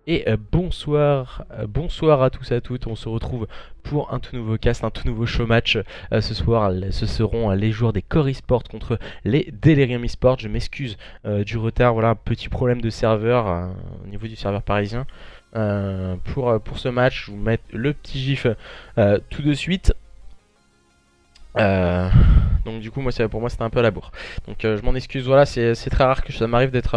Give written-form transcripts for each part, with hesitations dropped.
Et bonsoir à tous et à toutes, on se retrouve pour un tout nouveau cast, un tout nouveau show match. Ce soir, ce seront les joueurs des Core Esports contre les Delirium Esports. Je m'excuse du retard, voilà, un petit problème de serveur au niveau du serveur parisien. Pour ce match, je vous mets le petit gif tout de suite. Donc du coup pour moi c'était un peu à la bourre. Donc je m'en excuse, voilà, c'est très rare que ça m'arrive d'être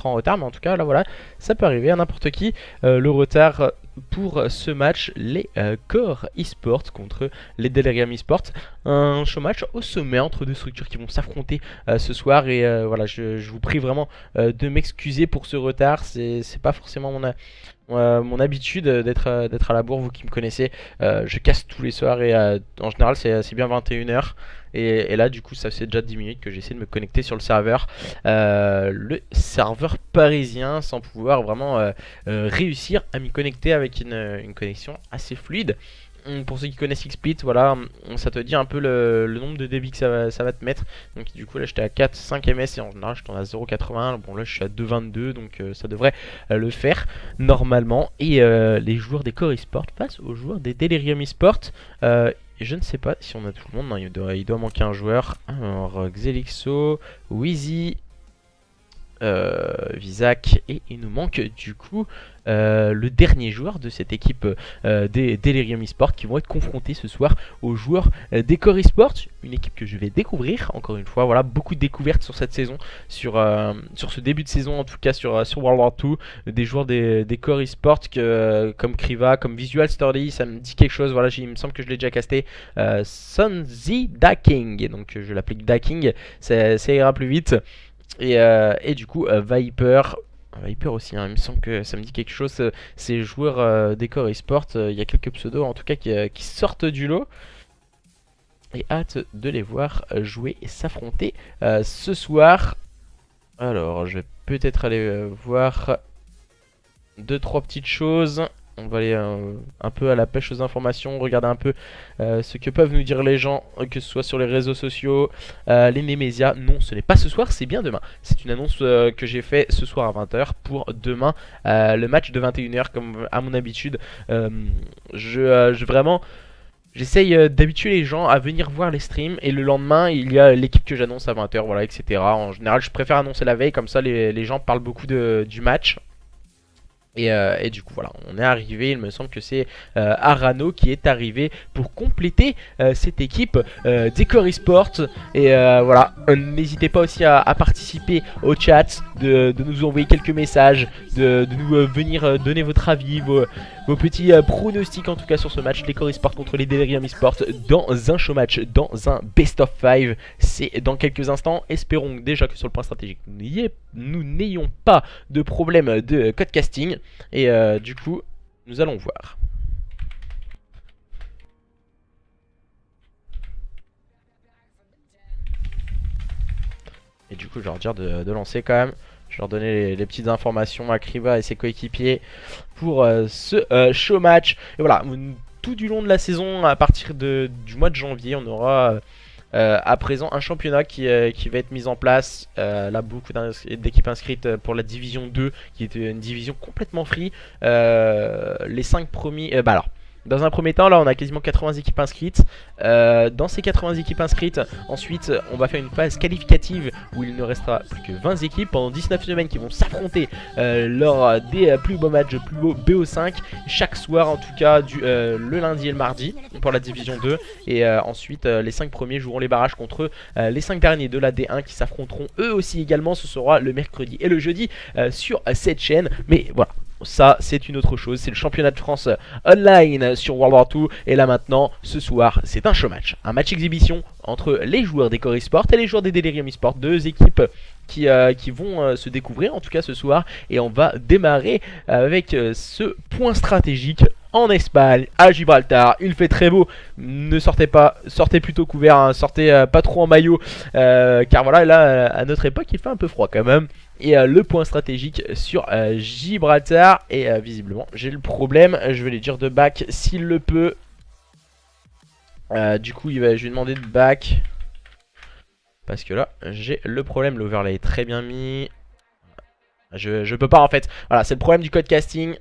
en retard, mais en tout cas là voilà, ça peut arriver à n'importe qui. Le retard pour ce match, les Core Esports contre les Delirium Esports. Un show match au sommet entre deux structures qui vont s'affronter ce soir. Et voilà, je vous prie vraiment de m'excuser pour ce retard. C'est pas forcément mon habitude d'être à la bourre. Vous qui me connaissez, je casse tous les soirs et en général c'est bien 21h. Et là du coup ça fait déjà 10 minutes que j'essaie de me connecter sur le serveur parisien, sans pouvoir vraiment réussir à m'y connecter avec une connexion assez fluide. Pour ceux qui connaissent XSplit, voilà, ça te dit un peu le nombre de débits que ça va te mettre. Donc du coup là j'étais à 4-5 ms et en général je tourne à 0,81. Bon là je suis à 2,22, donc ça devrait le faire normalement. Et les joueurs des Core Esports face aux joueurs des Delirium Esports. Je ne sais pas si on a tout le monde, non, il doit manquer un joueur. Alors Xelixo, Wheezy, Visac, et il nous manque du coup le dernier joueur de cette équipe des Delirium Esports, qui vont être confrontés ce soir aux joueurs des Core Esports, une équipe que je vais découvrir encore une fois. Voilà, beaucoup de découvertes sur cette saison, sur ce début de saison en tout cas, sur World War 2, des joueurs des Core Esports comme Kriva, comme Visual Story, ça me dit quelque chose. Voilà, il me semble que je l'ai déjà casté. Sunzi Daking, donc je l'applique Daking, ça ira plus vite. Et du coup Viper aussi, hein, il me semble que ça me dit quelque chose. Ces joueurs des Core Esports, il y a quelques pseudos en tout cas qui sortent du lot. Et hâte de les voir jouer et s'affronter ce soir. Alors je vais peut-être aller voir 2-3 petites choses. On va aller un peu à la pêche aux informations, regarder un peu ce que peuvent nous dire les gens, que ce soit sur les réseaux sociaux, les médias. Non, ce n'est pas ce soir, c'est bien demain. C'est une annonce que j'ai fait ce soir à 20h pour demain, le match de 21h comme à mon habitude. Vraiment, j'essaye d'habituer les gens à venir voir les streams, et le lendemain il y a l'équipe que j'annonce à 20h, voilà, etc. En général je préfère annoncer la veille, comme ça les gens parlent beaucoup du match. Et du coup voilà, on est arrivé, il me semble que c'est Arano qui est arrivé pour compléter cette équipe des Core Esports. Et voilà, n'hésitez pas aussi à participer au chat, de nous envoyer quelques messages, de nous venir donner votre avis, vos petits pronostics en tout cas sur ce match, les Core Esports contre les Delirium Esports, dans un show match, dans un best of 5. C'est dans quelques instants. Espérons déjà que sur le point stratégique nous n'ayons pas de problème de code casting. Et du coup nous allons voir. Et du coup je vais leur dire de lancer quand même. Je vais leur donner les petites informations à Kriva et ses coéquipiers pour ce show match. Et voilà, tout du long de la saison, à partir du mois de janvier, on aura à présent un championnat qui va être mis en place. Là, beaucoup d'équipes inscrites pour la division 2, qui est une division complètement free. Les 5 premiers... alors, dans un premier temps, là on a quasiment 80 équipes inscrites. Dans ces 80 équipes inscrites, ensuite on va faire une phase qualificative où il ne restera plus que 20 équipes pendant 19 semaines, qui vont s'affronter lors des plus beaux matchs, plus beaux BO5, chaque soir en tout cas, le lundi et le mardi pour la division 2. Et ensuite les 5 premiers joueront les barrages contre les 5 derniers de la D1, qui s'affronteront eux aussi également. Ce sera le mercredi et le jeudi sur cette chaîne. Mais voilà, ça c'est une autre chose, c'est le championnat de France online sur World War 2. Et là maintenant, ce soir, c'est un show match, un match exhibition entre les joueurs des Core Esports et les joueurs des Delirium Esports, deux équipes qui vont se découvrir en tout cas ce soir. Et on va démarrer avec ce point stratégique en Espagne, à Gibraltar. Il fait très beau, ne sortez plutôt couvert, hein, sortez pas trop en maillot, car voilà, là à notre époque il fait un peu froid quand même. Et le point stratégique sur Gibraltar. Et visiblement j'ai le problème, je vais lui dire de back s'il le peut. Du coup je vais lui demander de back. parce que là j'ai le problème. L'overlay est très bien mis. Je peux pas en fait. Voilà, c'est le problème du code casting.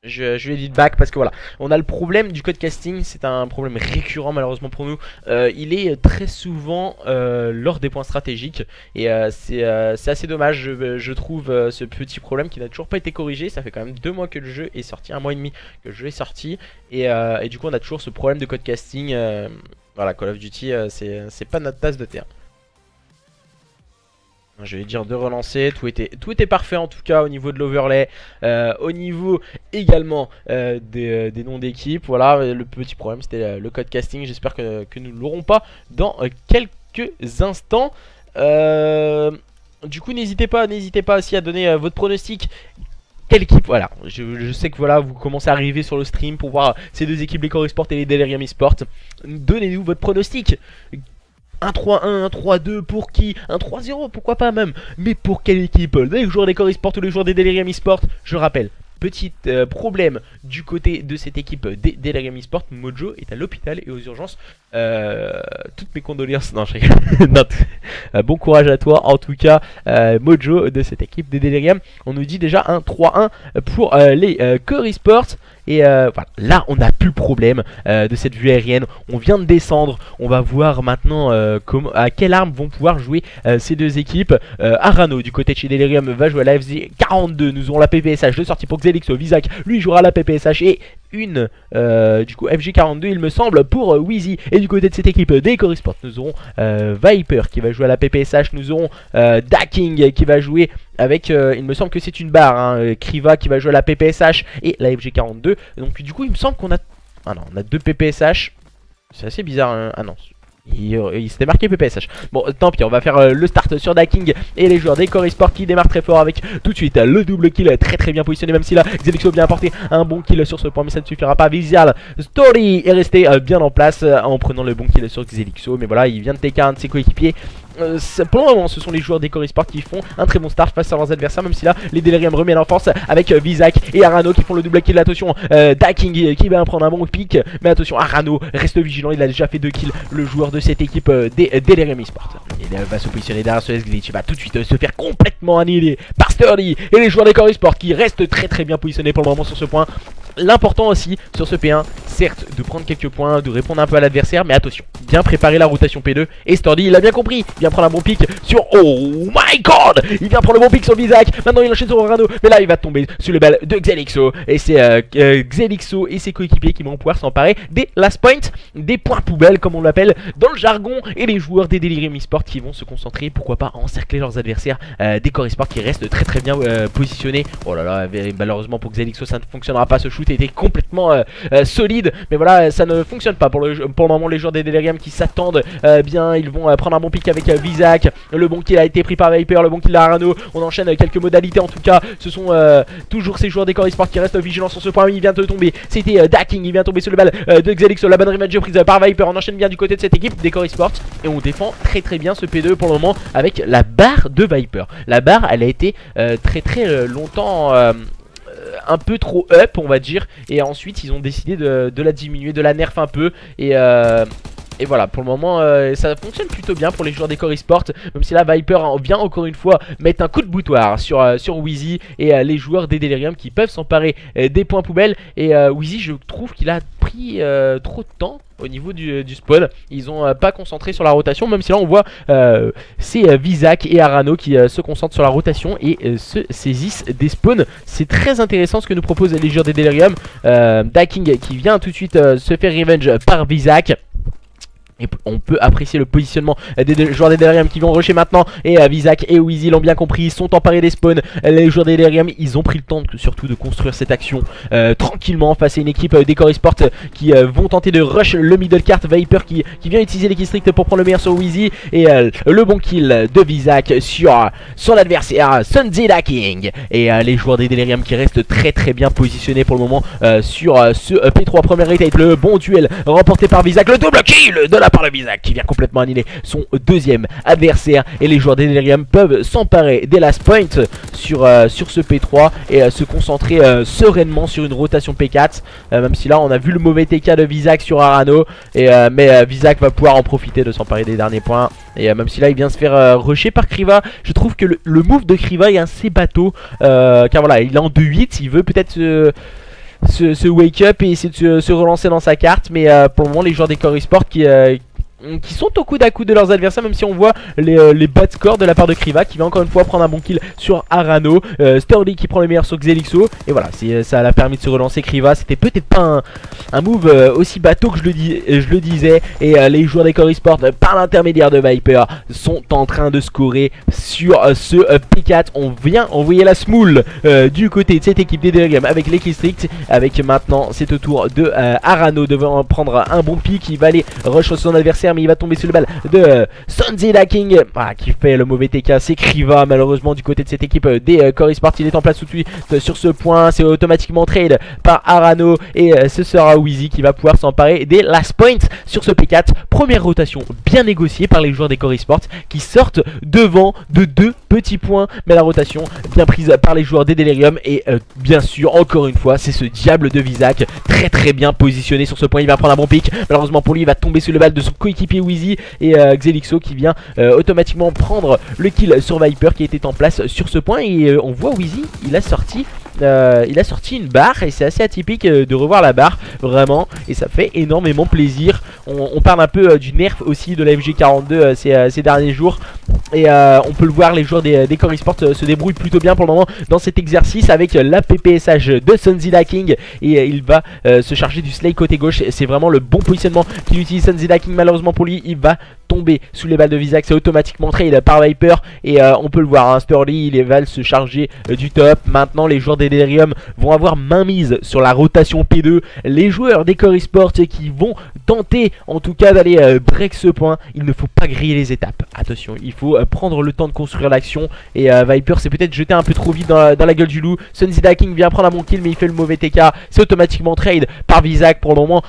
Je lui ai dit de back parce que voilà, on a le problème du code casting, c'est un problème récurrent malheureusement pour nous. Il est très souvent lors des points stratégiques et c'est assez dommage, je trouve, ce petit problème qui n'a toujours pas été corrigé. Ça fait quand même 2 mois que le jeu est sorti, 1 mois et demi que le jeu est sorti et du coup on a toujours ce problème de code casting. Voilà, Call of Duty, c'est pas notre tasse de thé. Je vais dire de relancer, tout était parfait en tout cas au niveau de l'overlay, au niveau également des noms d'équipe. Voilà, le petit problème c'était le code casting, j'espère que nous ne l'aurons pas dans quelques instants. Du coup n'hésitez pas aussi à donner votre pronostic. Quelle équipe, voilà, je sais que voilà, vous commencez à arriver sur le stream pour voir ces deux équipes, les Core Esports et les Delirium Esports. Donnez-nous votre pronostic. Un 3-1, un 3-2 pour qui? Un 3-0, pourquoi pas même? Mais pour quelle équipe? Les joueurs des Core Esports ou les joueurs des Delirium Esports? Je rappelle, petit problème du côté de cette équipe des Delirium Esports. Mojo est à l'hôpital et aux urgences. Toutes mes condoléances. Non, je rigole. Non, bon courage à toi. En tout cas, Mojo de cette équipe des Delirium. On nous dit déjà un 3-1 pour les Core Esports. Et voilà, là on n'a plus le problème de cette vue aérienne. On vient de descendre. On va voir maintenant à quelle arme vont pouvoir jouer ces deux équipes. Arano du côté de chez Delirium va jouer à la FZ42. Nous aurons la PPSH de sortie pour Xelixo. Vizac lui jouera la PPSH et une du coup FG42 il me semble pour Wheezy. Et du côté de cette équipe des Core Esports nous aurons Viper qui va jouer à la PPSH. Nous aurons Daking qui va jouer avec il me semble que c'est une barre hein, Kriva qui va jouer à la PPSH et la FG42. Donc du coup il me semble qu'on a... Ah non, on a 2 PPSH. C'est assez bizarre hein. Ah non, il s'était marqué PPSH. Bon tant pis, on va faire le start sur Daking et les joueurs des Core Esports qui démarrent très fort avec tout de suite le double kill très bien positionné. Même si là Xelixo a bien apporté un bon kill sur ce point, mais ça ne suffira pas. Visual Story est resté bien en place en prenant le bon kill sur Xelixo. Mais voilà, il vient de TK un de ses coéquipiers. Pour le moment ce sont les joueurs des Core Esports qui font un très bon start face à leurs adversaires. Même si là les Delirium remettent en force avec Vizac et Arano qui font le double kill. Attention Daking qui va prendre un bon pick. Mais attention, Arano reste vigilant, il a déjà fait 2 kills. Le joueur de cette équipe des Delirium Esports, il va se positionner derrière ce S-Glitch. Il va tout de suite se faire complètement annihiler par Sturdy et les joueurs des Core Esports qui restent très bien positionnés pour le moment sur ce point. L'important aussi sur ce P1, certes de prendre quelques points, de répondre un peu à l'adversaire, mais attention, bien préparer la rotation P2. Et Sturdy il a bien compris, il vient prendre un bon pick sur... Oh my god, il vient prendre le bon pick sur Vizac. Maintenant il enchaîne sur Orano, mais là il va tomber sur le bal de Xelixo. Et c'est Xelixo et ses coéquipiers qui vont pouvoir s'emparer des last points, des points poubelles comme on l'appelle dans le jargon. Et les joueurs des Delirium Esports qui vont se concentrer, pourquoi pas, à encercler leurs adversaires des Core Esports qui restent très bien positionnés. Oh là là, malheureusement pour Xelixo ça ne fonctionnera pas. Ce shoot était complètement solide, mais voilà, ça ne fonctionne pas pour le moment. Les joueurs des Delirium qui s'attendent bien, ils vont prendre un bon pick avec Vizac. Le bon kill a été pris par Viper, le bon kill d'Arano. On enchaîne quelques modalités en tout cas. Ce sont toujours ces joueurs des Core Esports qui restent vigilants sur ce point. Il vient de tomber, c'était Daking, il vient de tomber sur le bal de Xelixo. La bonne revenge prise par Viper. On enchaîne bien du côté de cette équipe des Core Esports et on défend très bien ce P2 pour le moment avec la barre de Viper. La barre elle a été très longtemps un peu trop up on va dire, et ensuite ils ont décidé de la diminuer, de la nerf un peu et voilà, pour le moment ça fonctionne plutôt bien pour les joueurs des Core Esports. Même si là Viper vient encore une fois mettre un coup de boutoir sur Wheezy et les joueurs des Delirium qui peuvent s'emparer des points poubelles. Et Wheezy, je trouve qu'il a pris trop de temps au niveau du spawn. Ils ont pas concentré sur la rotation, même si là on voit c'est Vizac et Arano qui se concentrent sur la rotation et se saisissent des spawns. C'est très intéressant ce que nous proposent les joueurs des Delirium. Daking qui vient tout de suite se faire revenge par Vizac. Et on peut apprécier le positionnement des joueurs des Delirium qui vont rusher maintenant. Et Vizac et Wheezy l'ont bien compris, ils sont emparés des spawns. Les joueurs des Delirium, ils ont pris le temps surtout de construire cette action tranquillement face à une équipe des Core Esports qui vont tenter de rush le middle cart. Viper qui vient utiliser l'équipe strict pour prendre le meilleur sur Wheezy. Et le bon kill de Vizac sur son adversaire Sunzi Daking. Et les joueurs des Delirium qui restent très bien positionnés pour le moment sur ce P3 premier rate. Le bon duel remporté par Vizac, le double kill de la part de Vizak qui vient complètement annihiler son deuxième adversaire. Et les joueurs des Delirium peuvent s'emparer des last points sur ce P3 et se concentrer sereinement sur une rotation P4. Même si là on a vu le mauvais TK de Vizak sur Arano. Mais Vizak va pouvoir en profiter de s'emparer des derniers points. Et même si là il vient se faire rusher par Kriva, je trouve que le move de Kriva est assez bateau. Car voilà, il est en 2-8, il veut peut-être se wake up et essayer de se relancer dans sa carte. Mais pour le moment les joueurs des Core Esports qui sont au coude à coude de leurs adversaires, même si on voit les bas de score de la part de Kriva qui va encore une fois prendre un bon kill sur Arano. Sturdy qui prend le meilleur sur Xelixo. Et voilà, ça l'a permis de se relancer. Kriva, c'était peut-être pas un move aussi bateau que je le disais. Et les joueurs des Core Esports, par l'intermédiaire de Viper, sont en train de scorer sur ce P4. On vient envoyer la smoule du côté de cette équipe des Delirium avec les District. Avec maintenant, c'est au tour de Arano devant prendre un bon pick. Il va aller rush sur son adversaire, mais il va tomber sur le balle de Sonzilla King qui fait le mauvais TK. C'est Kriva malheureusement du côté de cette équipe des Core Esports. Il est en place tout de suite sur ce point. C'est automatiquement trade par Arano. Et ce sera Wheezy qui va pouvoir s'emparer des last points sur ce P4. Première rotation bien négociée par les joueurs des Core Esports qui sortent devant de 2 petits points. Mais la rotation bien prise par les joueurs des Delirium. Et bien sûr encore une fois c'est ce diable de Vizak très bien positionné sur ce point. Il va prendre un bon pick. Malheureusement pour lui il va tomber sur le balle de son coéquipier Wheezy et Xelixo qui vient automatiquement prendre le kill sur Viper qui était en place sur ce point. Et on voit Wheezy, il a sorti une barre et c'est assez atypique de revoir la barre vraiment, et ça fait énormément plaisir. On parle un peu du nerf aussi de la FG42 ces derniers jours. Et on peut le voir, les joueurs des Core Esports se débrouillent plutôt bien pour le moment dans cet exercice avec la PPSH de Sonzilla King. Et il va se charger du Slay côté gauche. C'est vraiment le bon positionnement qu'il utilise Sonzilla King. Malheureusement pour lui, il va tomber sous les balles de Vizak. C'est automatiquement trade par Viper. Et on peut le voir, hein, Sturdy, il va se charger du top. Maintenant les joueurs des Delirium vont avoir main mise sur la rotation P2. Les joueurs des Core Esports qui vont tenter en tout cas d'aller break ce point. Il ne faut pas griller les étapes. Attention, il faut prendre le temps de construire l'action. Et Viper s'est peut-être jeté un peu trop vite dans la gueule du loup. Sonzilla King vient prendre un bon kill mais il fait le mauvais TK. C'est automatiquement trade par Vizak. Pour le moment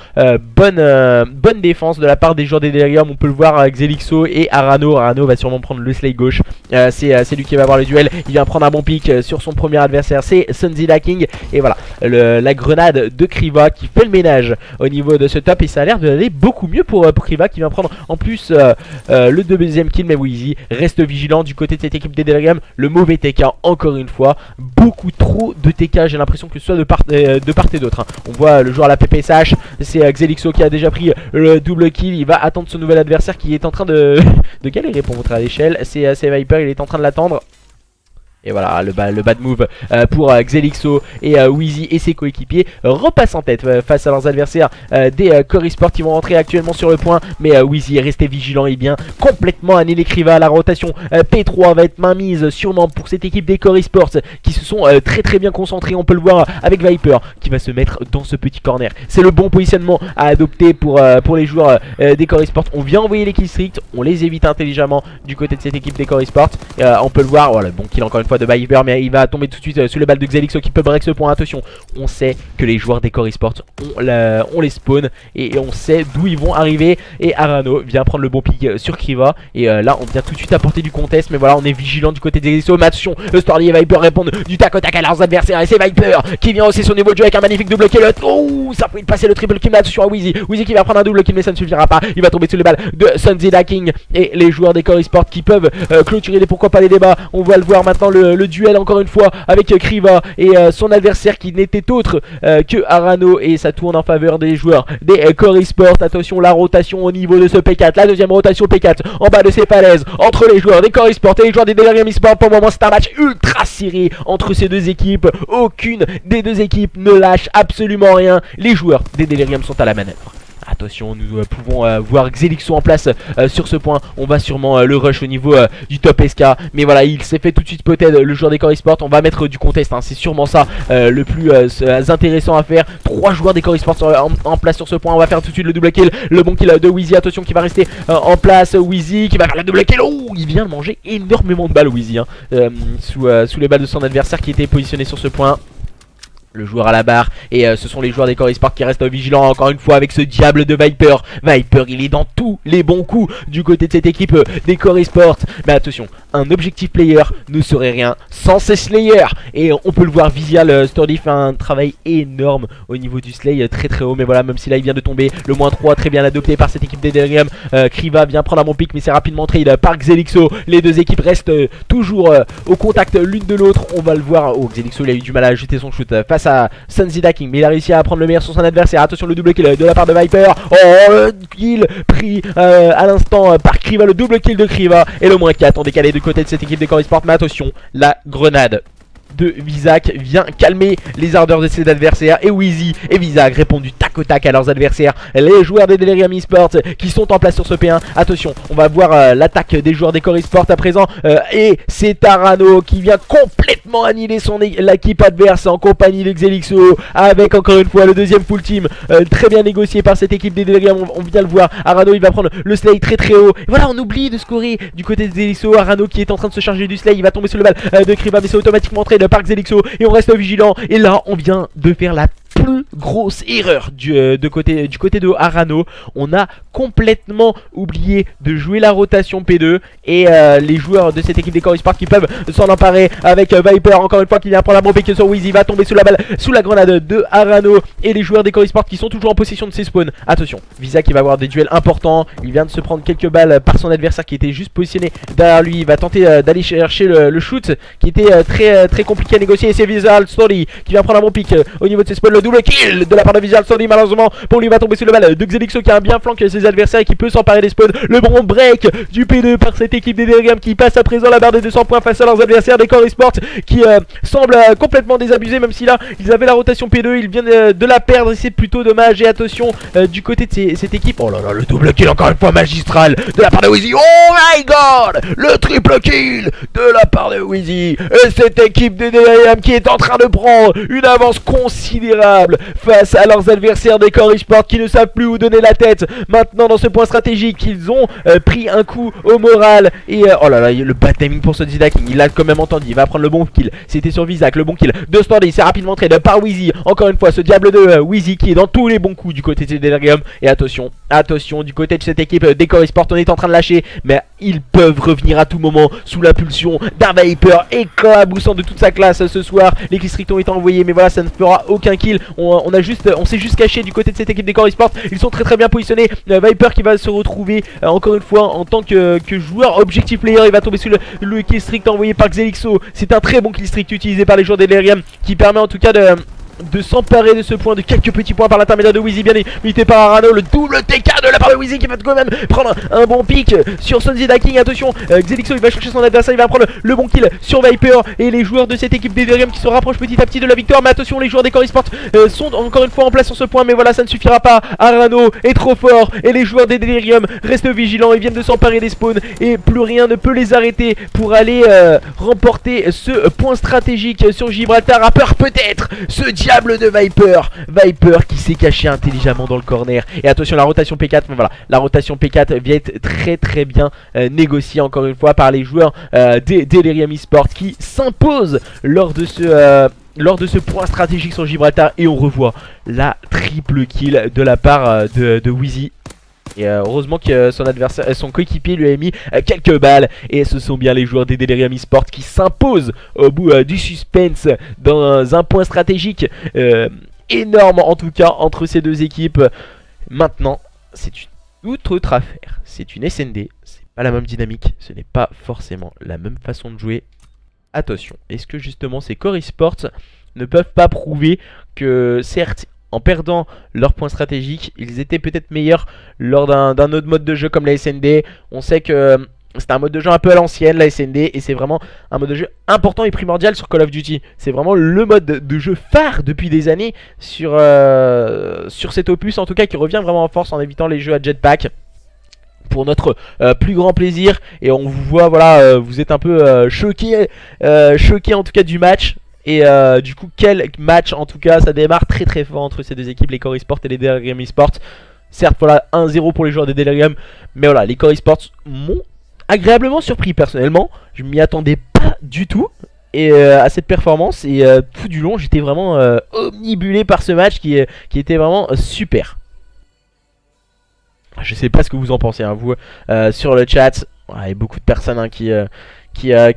bonne défense de la part des joueurs des Delirium. On peut le voir, Xelixo et Arano. Arano va sûrement prendre le slay gauche. C'est lui qui va avoir le duel. Il vient prendre un bon pick sur son premier adversaire, c'est Sonzilla King. Et voilà, la grenade de Kriva qui fait le ménage au niveau de ce top. Et ça a l'air d'aller beaucoup mieux pour Kriva qui vient prendre en plus le deuxième kill. Mais Wheezy reste vigilant du côté de cette équipe des Delirium. Le mauvais TK encore une fois. Beaucoup trop de TK, j'ai l'impression que ce soit de part et d'autre, hein. On voit le joueur à la PPSH, c'est Xelixo qui a déjà pris le double kill. Il va attendre son nouvel adversaire qui est en train de galérer pour montrer à l'échelle. C'est Viper, il est en train de l'attendre. Et voilà, le bad move pour Xelixo et Wheezy et ses coéquipiers repassent en tête face à leurs adversaires des Core Esports qui vont rentrer actuellement sur le point. Mais Wheezy est resté vigilant et bien complètement annihilé Kriva. La rotation P3 va être mainmise sûrement pour cette équipe des Core Esports qui se sont très bien concentrés. On peut le voir avec Viper qui va se mettre dans ce petit corner. C'est le bon positionnement à adopter pour les joueurs des Core Esports. On vient envoyer les kills stricts, on les évite intelligemment du côté de cette équipe des Core Esports. On peut le voir, voilà, bon kill encore une fois de Viper, mais il va tomber tout de suite sous le balle de Xelixo qui peut break ce point. Attention, on sait que les joueurs des Core Esports ont les spawns et on sait d'où ils vont arriver. Et Arano vient prendre le bon pick sur Kriva. Et là on vient tout de suite apporter du contest, mais voilà, on est vigilant du côté de Xelixo. Mais attention, Sturdy et Viper répondent du tac au tac à leurs adversaires. Et c'est Viper qui vient aussi son niveau de jeu avec un magnifique double kill. Oh, ça peut passer le triple kill là. Attention à Wheezy qui va prendre un double kill, mais ça ne suffira pas. Il va tomber sous les balles de Sonzilla King. Et les joueurs des Core Esports qui peuvent clôturer pourquoi pas les débats. On va le voir maintenant, le duel encore une fois avec Kriva et son adversaire qui n'était autre que Arano. Et ça tourne en faveur des joueurs des Core Esports. Attention, la rotation au niveau de ce P4, la deuxième rotation P4 en bas de ces falaises entre les joueurs des Core Esports et les joueurs des Delirium Esports. Pour le moment c'est un match ultra serré entre ces deux équipes. Aucune des deux équipes ne lâche absolument rien. Les joueurs des Delirium sont à la manœuvre. Attention, nous pouvons voir Xelixo en place sur ce point. On va sûrement le rush au niveau du top SK. Mais voilà, il s'est fait tout de suite peut-être le joueur des Core Esports. On va mettre du contest, hein. C'est sûrement ça le plus intéressant à faire. 3 joueurs des Core Esports en place sur ce point. On va faire tout de suite le double kill. Le bon kill de Wheezy, attention, qui va rester en place. Wheezy qui va faire le double kill. Oh, il vient de manger énormément de balles Wheezy, hein, sous les balles de son adversaire qui était positionné sur ce point. le joueur à la barre. Et ce sont les joueurs des Core Esports qui restent vigilants encore une fois avec ce diable de Viper. Viper, il est dans tous les bons coups du côté de cette équipe des Core Esports. Mais attention, un objectif player ne serait rien sans ces Slayers. Et on peut le voir, Visual Sturdy fait un travail énorme au niveau du Slay, très très haut. Mais voilà, même si là il vient de tomber, le -3 très bien adopté par cette équipe des Delirium. Kriva vient prendre un bon pic mais c'est rapidement trade par Xelixo. Les deux équipes restent toujours au contact l'une de l'autre. On va le voir. Oh, Xelixo il a eu du mal à ajouter son shoot face à Sunzida King, mais il a réussi à prendre le meilleur sur son adversaire. Attention, le double kill de la part de Viper. Oh, le kill pris à l'instant par Kriva, le double kill de Kriva. Et le -4 en décalé du côté de cette équipe des Core Esports. Mais attention, la grenade de Vizac vient calmer les ardeurs de ses adversaires. Et Wheezy et Vizac répondent du tac au tac à leurs adversaires. Les joueurs des Delirium Esports qui sont en place sur ce P1. Attention, on va voir l'attaque des joueurs des Core Esports à présent. Et c'est Arano qui vient complètement annihiler l'équipe adverse en compagnie de Xelixo. Avec encore une fois le deuxième full team très bien négocié par cette équipe des Delirium. On vient le voir. Arano il va prendre le Slay très très haut. Et voilà, on oublie de scorer du côté de Xelixo. Arano qui est en train de se charger du Slay. Il va tomber sur le bal de Kriva, mais c'est automatiquement entré par Xelixo et on reste vigilant. Et là on vient de faire la plus grosse erreur du côté de Arano. On a complètement oublié de jouer la rotation P2 et les joueurs de cette équipe des Core Esports qui peuvent s'en emparer avec Viper encore une fois qui vient prendre la bombe et sur Wheezy va tomber sous la balle, sous la grenade de Arano. Et les joueurs des Core Esports qui sont toujours en possession de ses spawns. Attention, Visa qui va avoir des duels importants. Il vient de se prendre quelques balles par son adversaire qui était juste positionné derrière lui. Il va tenter d'aller chercher le shoot qui était très compliqué à négocier. Et c'est Visual Story qui vient prendre un bon pic au niveau de ses spawns. Le double kill de la part de Visual Story, malheureusement pour lui va tomber sur le balle de Xelixo qui a bien flanqué ses adversaires et qui peut s'emparer des spawns. Le bon break du P2 par cette équipe des Delirium qui passe à présent la barre des 200 points face à leurs adversaires des Core Esports qui semblent complètement désabusés, même si là ils avaient la rotation P2, ils viennent de la perdre et c'est plutôt dommage. Et attention du côté de cette équipe, oh là là, le double kill encore une fois magistral de la part de Wheezy. Oh my god, le triple kill de la part de Wheezy. Et cette équipe des Delirium qui est en train de prendre une avance considérable face à leurs adversaires des Core Esports qui ne savent plus où donner la tête. Maintenant dans ce point stratégique, ils ont pris un coup au moral. Et oh là là, le bad timing pour Sunzida King, il l'a quand même entendu, il va prendre le bon kill. C'était sur Vizac, le bon kill de Stordy, c'est rapidement trade par Wheezy. Encore une fois ce diable de Wheezy qui est dans tous les bons coups du côté de Delirium. Et attention du côté de cette équipe des Core Esports, on est en train de lâcher, mais ils peuvent revenir à tout moment sous la pulsion d'un Viper éclaboussant de toute sa classe ce soir. Les kills ont été envoyés, mais voilà, ça ne fera aucun kill. On s'est juste caché du côté de cette équipe des Core Esports. Ils sont très bien positionnés. Viper qui va se retrouver encore une fois en tant que joueur objectif player. Il va tomber sur le kill strict envoyé par Xelixo. C'est un très bon kill strict utilisé par les joueurs des Delirium qui permet en tout cas de s'emparer de ce point, de quelques petits points par l'intermédiaire de Wheezy, bien évité par Arano. Le double TK de la part de Wheezy qui va quand même prendre un bon pic sur Sunzida King. Attention, Xelixo il va chercher son adversaire, il va prendre le bon kill sur Viper. Et les joueurs de cette équipe des Delirium qui se rapprochent petit à petit de la victoire. Mais attention, les joueurs des Core Esports sont encore une fois en place sur ce point, mais voilà, ça ne suffira pas. Arano est trop fort et les joueurs des Delirium restent vigilants. Ils viennent de s'emparer des spawns et plus rien ne peut les arrêter pour aller remporter ce point stratégique sur Gibraltar. À peur peut-être ce diable de Viper qui s'est caché intelligemment dans le corner. Et attention, la rotation P4, voilà, la rotation P4 vient être très bien négociée encore une fois par les joueurs des Delirium Esports qui s'imposent lors de ce point stratégique sur Gibraltar. Et on revoit la triple kill de la part de Wheezy. Et heureusement que son adversaire, son coéquipier lui a mis quelques balles. Et ce sont bien les joueurs des Delirium Esports qui s'imposent au bout du suspense dans un point stratégique énorme en tout cas entre ces deux équipes. Maintenant c'est une toute autre affaire. C'est une SND, c'est pas la même dynamique, ce n'est pas forcément la même façon de jouer. Attention, est-ce que justement ces Core Esports ne peuvent pas prouver que certes en perdant leur point stratégique, ils étaient peut-être meilleurs lors d'un autre mode de jeu comme la SND. On sait que c'est un mode de jeu un peu à l'ancienne, la SND, et c'est vraiment un mode de jeu important et primordial sur Call of Duty. C'est vraiment le mode de jeu phare depuis des années sur cet opus, en tout cas qui revient vraiment en force en évitant les jeux à jetpack. Pour notre plus grand plaisir. Et on vous voit, voilà, vous êtes un peu choqué en tout cas du match. Et du coup quel match en tout cas. Ça démarre très fort entre ces deux équipes, les Core Esports et les Delirium Esports. Certes voilà 1-0 pour les joueurs des Delirium, mais voilà, les Core Esports m'ont agréablement surpris personnellement. Je m'y attendais pas du tout. et à cette performance. Et tout du long, j'étais vraiment omnibulé par ce match qui était vraiment super. Je sais pas ce que vous en pensez, hein, vous, sur le chat. Il y a beaucoup de personnes hein, qui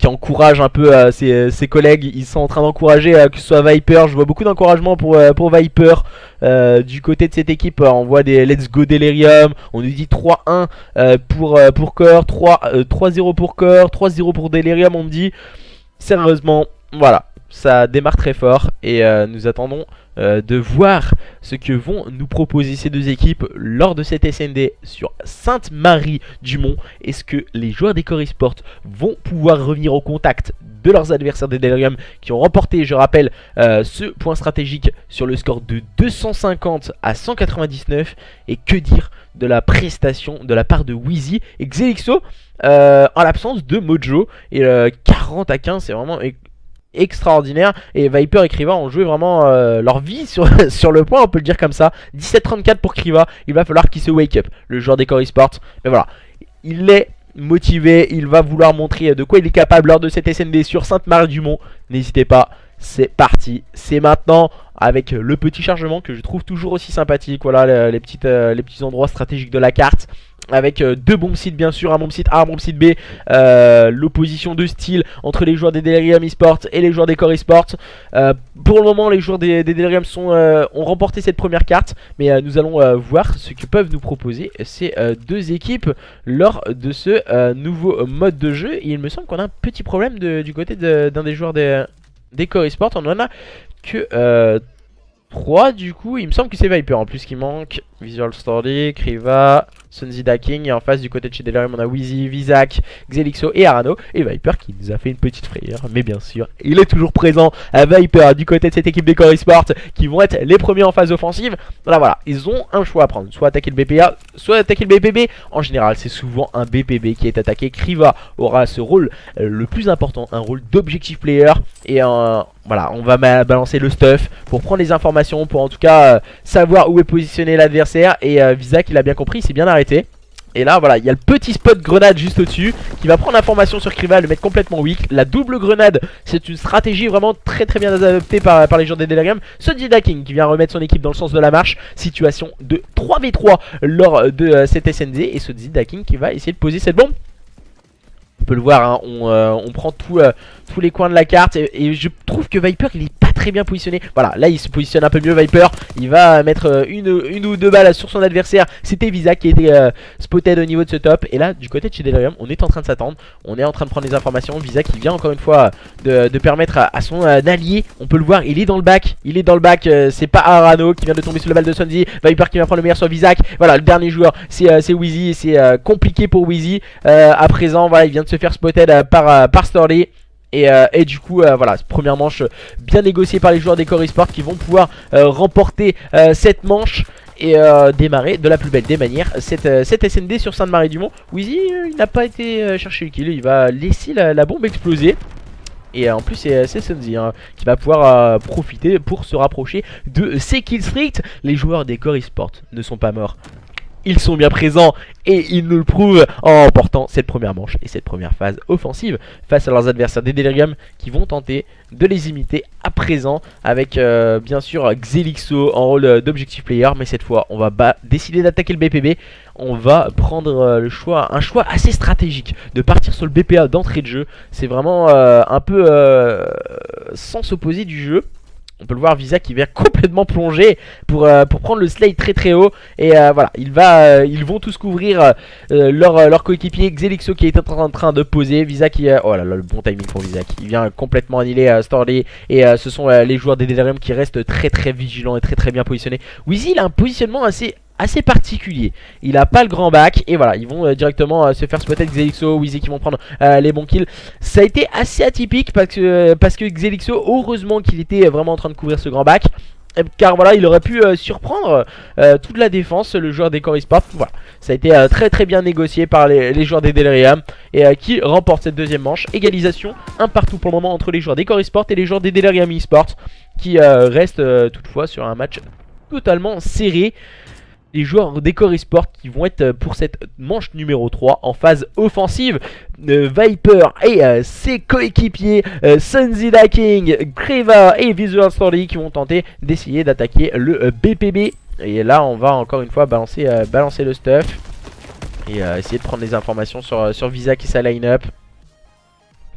encouragent un peu ses collègues. Ils sont en train d'encourager que ce soit Viper. Je vois beaucoup d'encouragement pour Viper. Du côté de cette équipe, on voit des Let's Go Delirium. On nous dit 3-1 pour Core, 3-0 pour Core, 3-0 pour Delirium. On me dit sérieusement, voilà, ça démarre très fort. Et nous attendons de voir ce que vont nous proposer ces deux équipes lors de cette SND sur Sainte-Marie-du-Mont. Est-ce que les joueurs des Core Esports vont pouvoir revenir au contact de leurs adversaires des Delirium qui ont remporté, je rappelle, ce point stratégique sur le score de 250 à 199? Et que dire de la prestation de la part de Wheezy et Xelixo en l'absence de Mojo? Et 40 à 15, c'est vraiment extraordinaire. Et Viper et Kriva ont joué vraiment leur vie sur le point, on peut le dire comme ça. 17-34 pour Kriva. Il va falloir qu'il se wake up, le joueur des Core Esports. Mais voilà, il est motivé, il va vouloir montrer de quoi il est capable lors de cette SND sur Sainte-Marie-du-Mont. N'hésitez pas, c'est parti, c'est maintenant, avec le petit chargement que je trouve toujours aussi sympathique. Voilà les petits endroits stratégiques de la carte, avec deux bombes sites bien sûr, un bombe site A, un bombe site B, l'opposition de style entre les joueurs des Delirium Esports et les joueurs des Core Esports. Pour le moment, les joueurs des Delirium ont remporté cette première carte, mais nous allons voir ce que peuvent nous proposer ces deux équipes lors de ce nouveau mode de jeu. Et il me semble qu'on a un petit problème du côté d'un des joueurs des Core Esports. On en a que 3 du coup, il me semble que c'est Viper en plus qui manque. Visual Story, Kriva, Sunzida King. Et en face du côté de chez Delirium on a Wheezy, Vizac, Xelixo et Arano. Et Viper qui nous a fait une petite frayeur, mais bien sûr il est toujours présent. Viper du côté de cette équipe des Core Esports qui vont être les premiers en phase offensive. Voilà, ils ont un choix à prendre, soit attaquer le BPA, soit attaquer le BPB. En général c'est souvent un BPB qui est attaqué. Kriva aura ce rôle le plus important, un rôle d'objectif player. Et voilà, on va balancer le stuff pour prendre les informations, pour en tout cas savoir où est positionné l'adversaire. Et Vizac il a bien compris, il s'est bien arrêté. Et là voilà, il y a le petit spot grenade juste au dessus qui va prendre l'information sur Kriva, le mettre complètement weak. La double grenade, c'est une stratégie vraiment très bien adaptée par les joueurs des Delirium. Sunzida King qui vient remettre son équipe dans le sens de la marche. Situation de 3v3 lors de cette SND. Et Sunzida King qui va essayer de poser cette bombe. On peut le voir, hein, on prend tous les coins de la carte et je trouve que Viper il est pas très bien positionné. Voilà, là il se positionne un peu mieux Viper. Il va mettre une ou deux balles sur son adversaire. C'était Vizac qui était spotted au niveau de ce top. Et là du côté de chez Delirium on est en train de s'attendre, on est en train de prendre les informations. Vizac qui vient encore une fois de permettre à son allié, on peut le voir, il est dans le bac. C'est pas Arano qui vient de tomber sur le balle de Sunzi. Viper qui va prendre le meilleur sur Vizac. Voilà, le dernier joueur c'est Wheezy. C'est compliqué pour Wheezy à présent. Voilà, il vient de se faire spotted par Storly. Et du coup voilà, première manche bien négociée par les joueurs des Core Esports qui vont pouvoir remporter cette manche et démarrer de la plus belle des manières cette SND sur Sainte-Marie-du-Mont. Wheezy il n'a pas été chercher le kill, il va laisser la bombe exploser. Et en plus c'est Sunzi hein, qui va pouvoir profiter pour se rapprocher de ses killstreaks. Les joueurs des Core Esports ne sont pas morts, ils sont bien présents et ils nous le prouvent en remportant cette première manche et cette première phase offensive face à leurs adversaires des Delirium qui vont tenter de les imiter à présent avec bien sûr Xelixo en rôle d'objectif player. Mais cette fois on va décider d'attaquer le BPB. On va prendre un choix assez stratégique de partir sur le BPA d'entrée de jeu. C'est vraiment un peu sans s'opposer du jeu. On peut le voir, Vizac qui vient complètement plonger pour prendre le slate très haut. Et voilà, ils vont tous couvrir leur coéquipier Xelixo qui est en train de poser. Vizac qui... oh là là, le bon timing pour Vizac. Il vient complètement annihiler Storly. Et ce sont les joueurs des Delirium qui restent très vigilants et très bien positionnés. Wheezy il a un positionnement assez particulier. Il a pas le grand back. Et voilà, ils vont directement se faire spotter Xelixo, Wheezy qui vont prendre les bons kills. Ça a été assez atypique parce que Xelixo, heureusement qu'il était vraiment en train de couvrir ce grand back, car voilà, il aurait pu surprendre toute la défense, le joueur des Core Esports. Voilà, ça a été très bien négocié par les joueurs des Delirium et qui remportent cette deuxième manche. Égalisation un partout pour le moment entre les joueurs des Core Esports et les joueurs des Delirium Esports qui restent toutefois sur un match totalement serré. les joueurs d'Ecor Esports qui vont être pour cette manche numéro 3 en phase offensive. Viper et ses coéquipiers Sunzi King, Kriva et Visual Story qui vont tenter d'essayer d'attaquer le BPB. Et là on va encore une fois balancer le stuff et essayer de prendre des informations sur Vizak et sa line-up.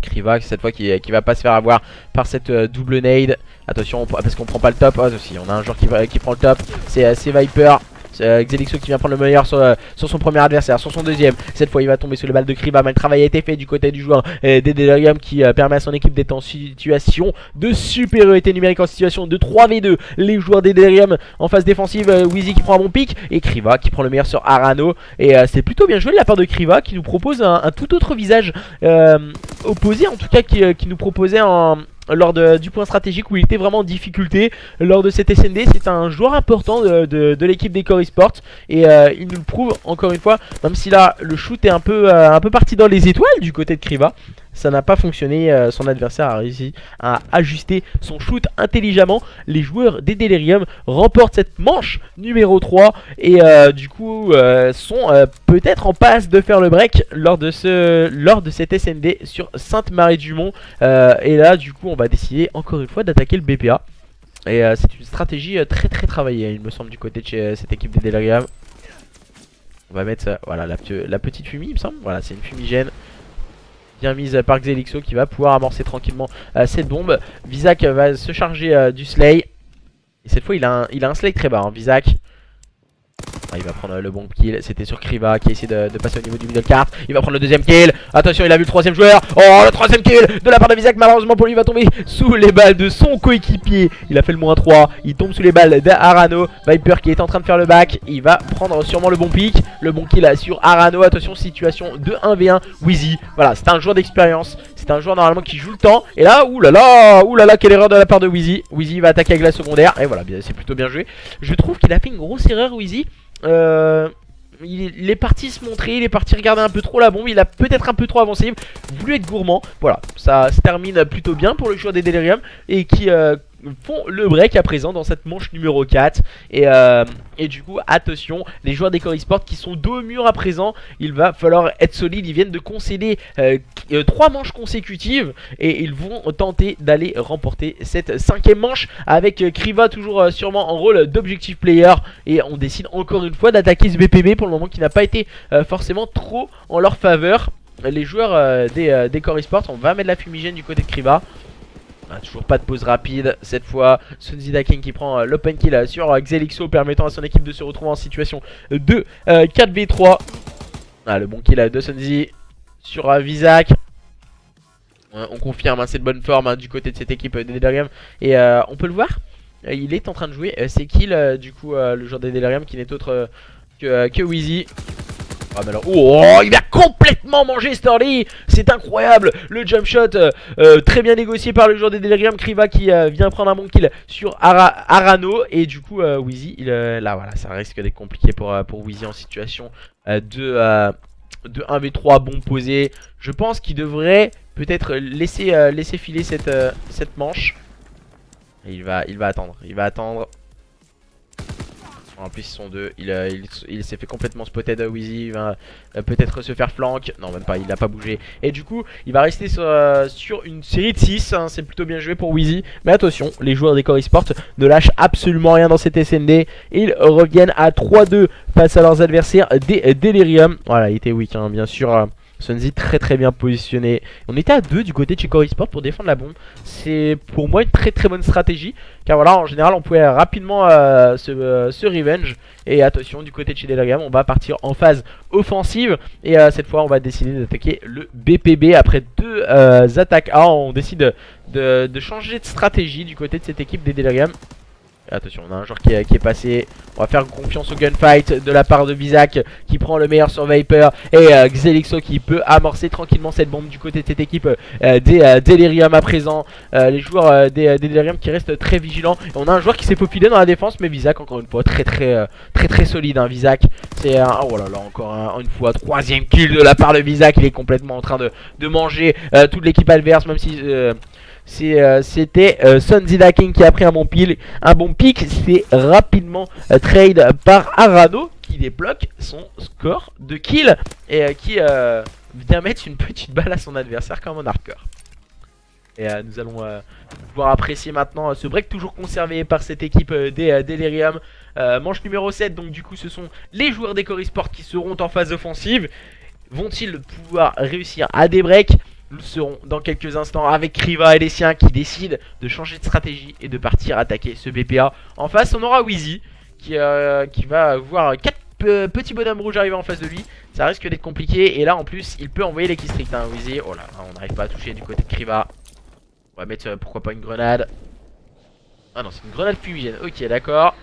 Kriva cette fois qui va pas se faire avoir par cette double nade. Attention parce qu'on prend pas le top. Oh si, on a un joueur qui prend le top. C'est Viper. Xelixo qui vient prendre le meilleur sur son premier adversaire, sur son deuxième. Cette fois il va tomber sur le balle de Kriva, mais le travail a été fait du côté du joueur des Delirium qui permet à son équipe d'être en situation de supériorité numérique, en situation de 3v2. Les joueurs des Delirium en phase défensive, Wheezy qui prend un bon pic et Kriva qui prend le meilleur sur Arano. Et c'est plutôt bien joué de la part de Kriva qui nous propose un tout autre visage opposé, en tout cas qui nous proposait lors du point stratégique où il était vraiment en difficulté lors de cette SND. C'est un joueur important de l'équipe d'Ecor Esports et il nous le prouve encore une fois, même si là le shoot est un peu parti dans les étoiles du côté de Kriva. Ça n'a pas fonctionné, son adversaire a réussi à ajuster son shoot intelligemment. Les joueurs des Delirium remportent cette manche numéro 3 et du coup sont peut-être en passe de faire le break lors de cette SND sur Sainte-Marie-du-Mont. Et là du coup on va décider encore une fois d'attaquer le BPA. Et c'est une stratégie très travaillée il me semble du côté de cette équipe des Delirium. On va mettre voilà, la petite fumée il me semble. Voilà, c'est une fumigène bien mise par Xelixo qui va pouvoir amorcer tranquillement cette bombe. Vizak va se charger du Slay. Et cette fois il a un Slay très bas, hein, Vizak. Il va prendre le bon kill, c'était sur Kriva qui a essayé de passer au niveau du middle cart. Il va prendre le deuxième kill, attention il a vu le troisième joueur. Oh, le troisième kill de la part de Vizak, malheureusement pour lui il va tomber sous les balles de son coéquipier. Il a fait le -3, il tombe sous les balles d'Arano. Viper qui est en train de faire le back, il va prendre sûrement le bon pick. Le bon kill sur Arano, attention situation de 1v1. Wheezy, voilà c'est un joueur d'expérience. C'est un joueur normalement qui joue le temps. Et là, oulala, quelle erreur de la part de Wheezy. Wheezy va attaquer avec la secondaire. Et voilà, c'est plutôt bien joué. Je trouve qu'il a fait une grosse erreur Wheezy. Il est parti se montrer, il est parti regarder un peu trop la bombe. Il a peut-être un peu trop avancé, voulu être gourmand. Voilà, ça se termine plutôt bien pour le joueur des Delirium. Et qui font le break à présent dans cette manche numéro 4. Et du coup attention, les joueurs d'Ecor Esports qui sont dos au mur à présent, il va falloir être solide. Ils viennent de concéder 3 manches consécutives et ils vont tenter d'aller remporter cette 5ème manche avec Kriva toujours sûrement en rôle d'objective player. Et on décide encore une fois d'attaquer ce BPB pour le moment qui n'a pas été forcément trop en leur faveur. Les joueurs d'Ecor Esports, on va mettre la fumigène du côté de Kriva. Toujours pas de pause rapide cette fois. Sunzi King qui prend l'open kill sur Xelixo, permettant à son équipe de se retrouver en situation de 4v3. Le bon kill de Sunzi sur Vizak. On confirme, hein, c'est de bonne forme du côté de cette équipe des Delirium. Et on peut le voir, il est en train de jouer ses kills. Du coup le joueur des Delirium qui n'est autre que Wheezy. Ah mais alors, il va complètement manger Sturdy. C'est incroyable. Le jump shot très bien négocié par le joueur des Delirium. Kriva qui vient prendre un bon kill sur Arano. Et du coup Wheezy là voilà, ça risque d'être compliqué pour Wheezy en situation de 1v3 bon posé. Je pense qu'il devrait peut-être laisser filer cette manche. Et il va attendre. En plus ils sont deux, il s'est fait complètement spotted Wheezy. Il va peut-être se faire flank. Non même pas, il n'a pas bougé. Et du coup il va rester sur une série de 6 hein. C'est plutôt bien joué pour Wheezy. Mais attention, les joueurs d'Ecor Esports ne lâchent absolument rien dans cette SND. Ils reviennent à 3-2 face à leurs adversaires des Delirium. Voilà, il était weak hein, bien sûr. Sunzi très bien positionné. On était à 2 du côté de Ecor Esports pour défendre la bombe. C'est pour moi une très bonne stratégie. Car voilà, en général on pouvait rapidement se revenge. Et attention, du côté de chez Delirium, on va partir en phase offensive. Et cette fois on va décider d'attaquer le BPB. Après 2 attaques A, on décide de changer de stratégie du côté de cette équipe des Delirium. Attention, on a un joueur qui est passé. On va faire confiance au gunfight de la part de Vizak qui prend le meilleur sur Viper. Et Xelixo qui peut amorcer tranquillement cette bombe du côté de cette équipe des Delirium à présent. Les joueurs des Delirium qui restent très vigilants. Et on a un joueur qui s'est faufilé dans la défense, mais Vizak encore une fois très solide hein, Vizak. C'est oh là là, encore une fois 3ème kill de la part de Vizak. Il est complètement en train de manger toute l'équipe adverse, même si c'était Sun Zidaking qui a pris un bon pick. C'est rapidement trade par Arano qui débloque son score de kill et qui vient mettre une petite balle à son adversaire comme un arqueur. Et nous allons pouvoir apprécier maintenant ce break toujours conservé par cette équipe des Delirium. Manche numéro 7, donc du coup ce sont les joueurs des Core Esports qui seront en phase offensive. Vont-ils pouvoir réussir à débreak? Nous serons dans quelques instants avec Kriva et les siens qui décident de changer de stratégie et de partir attaquer ce BPA. En face on aura Wheezy qui va voir 4 petits bonhommes rouges arriver en face de lui. Ça risque d'être compliqué et là en plus il peut envoyer les killstreaks hein, Wheezy. Oh là, on n'arrive pas à toucher du côté de Kriva. On va mettre pourquoi pas une grenade. Ah non, c'est une grenade fumigène. Ok, d'accord.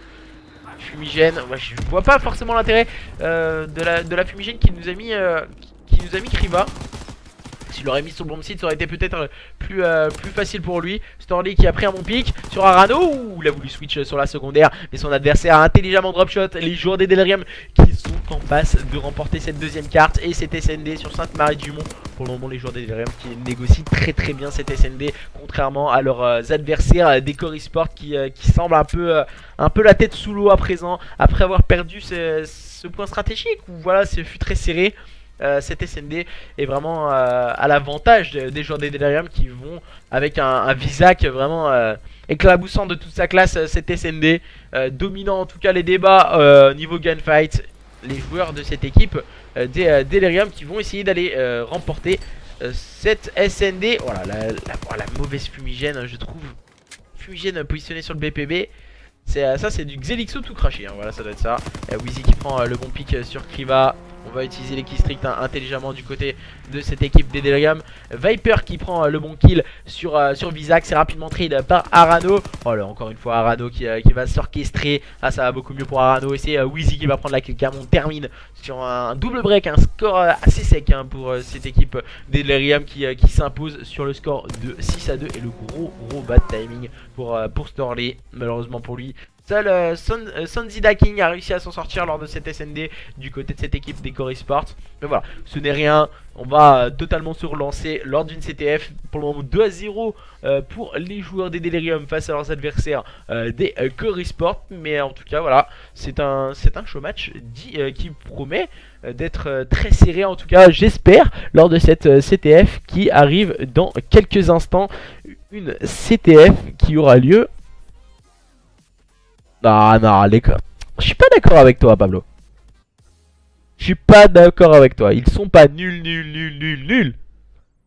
Fumigène. Ouais, je vois pas forcément l'intérêt de la fumigène qui nous a mis Kriva. S'il aurait mis sur le bomb site, ça aurait été peut-être plus facile pour lui. Storly qui a pris un bon pick sur Arano. Ouh, il a voulu switch sur la secondaire. Mais son adversaire a intelligemment drop shot. Les joueurs des Delirium qui sont en passe de remporter cette deuxième carte. Et cette SND sur Sainte-Marie-du-Mont. Pour le moment, les joueurs des Delirium qui négocient très bien cette SND. Contrairement à leurs adversaires des Core Esports qui semblent un peu la tête sous l'eau à présent. Après avoir perdu ce point stratégique. Où voilà, ce fut très serré. Cette SND est vraiment à l'avantage des joueurs des Delirium qui vont avec un Visac vraiment éclaboussant de toute sa classe cette SND, dominant en tout cas les débats niveau gunfight. Les joueurs de cette équipe des Delirium qui vont essayer d'aller remporter cette SND. Voilà la mauvaise fumigène je trouve. Fumigène positionnée sur le BPB. Ça c'est du Xelixo tout craché hein. Voilà ça doit être ça. Wheezy qui prend le bon pick sur Kriva. On va utiliser les killstreaks intelligemment du côté de cette équipe des Delirium. Viper qui prend le bon kill sur Visac. C'est rapidement trade par Arano. Oh là, encore une fois Arano qui va s'orchestrer. Ah, ça va beaucoup mieux pour Arano. Et c'est Wheezy qui va prendre la kill cam. On termine sur un double break. Un score assez sec hein, pour cette équipe des Delirium qui s'impose sur le score de 6-2. Et le gros bad timing pour Storly. Malheureusement pour lui. Seul Sun Zidaking a réussi à s'en sortir lors de cette SND du côté de cette équipe des Core Esports. Mais voilà, ce n'est rien. On va totalement se relancer lors d'une CTF. Pour le moment 2-0 pour les joueurs des Delirium face à leurs adversaires des Core Esports. Mais en tout cas voilà, c'est un show match qui promet d'être très serré. En tout cas j'espère lors de cette CTF qui arrive dans quelques instants. Une CTF qui aura lieu. Non, les gars. Je suis pas d'accord avec toi, Pablo. Je suis pas d'accord avec toi. Ils sont pas nuls.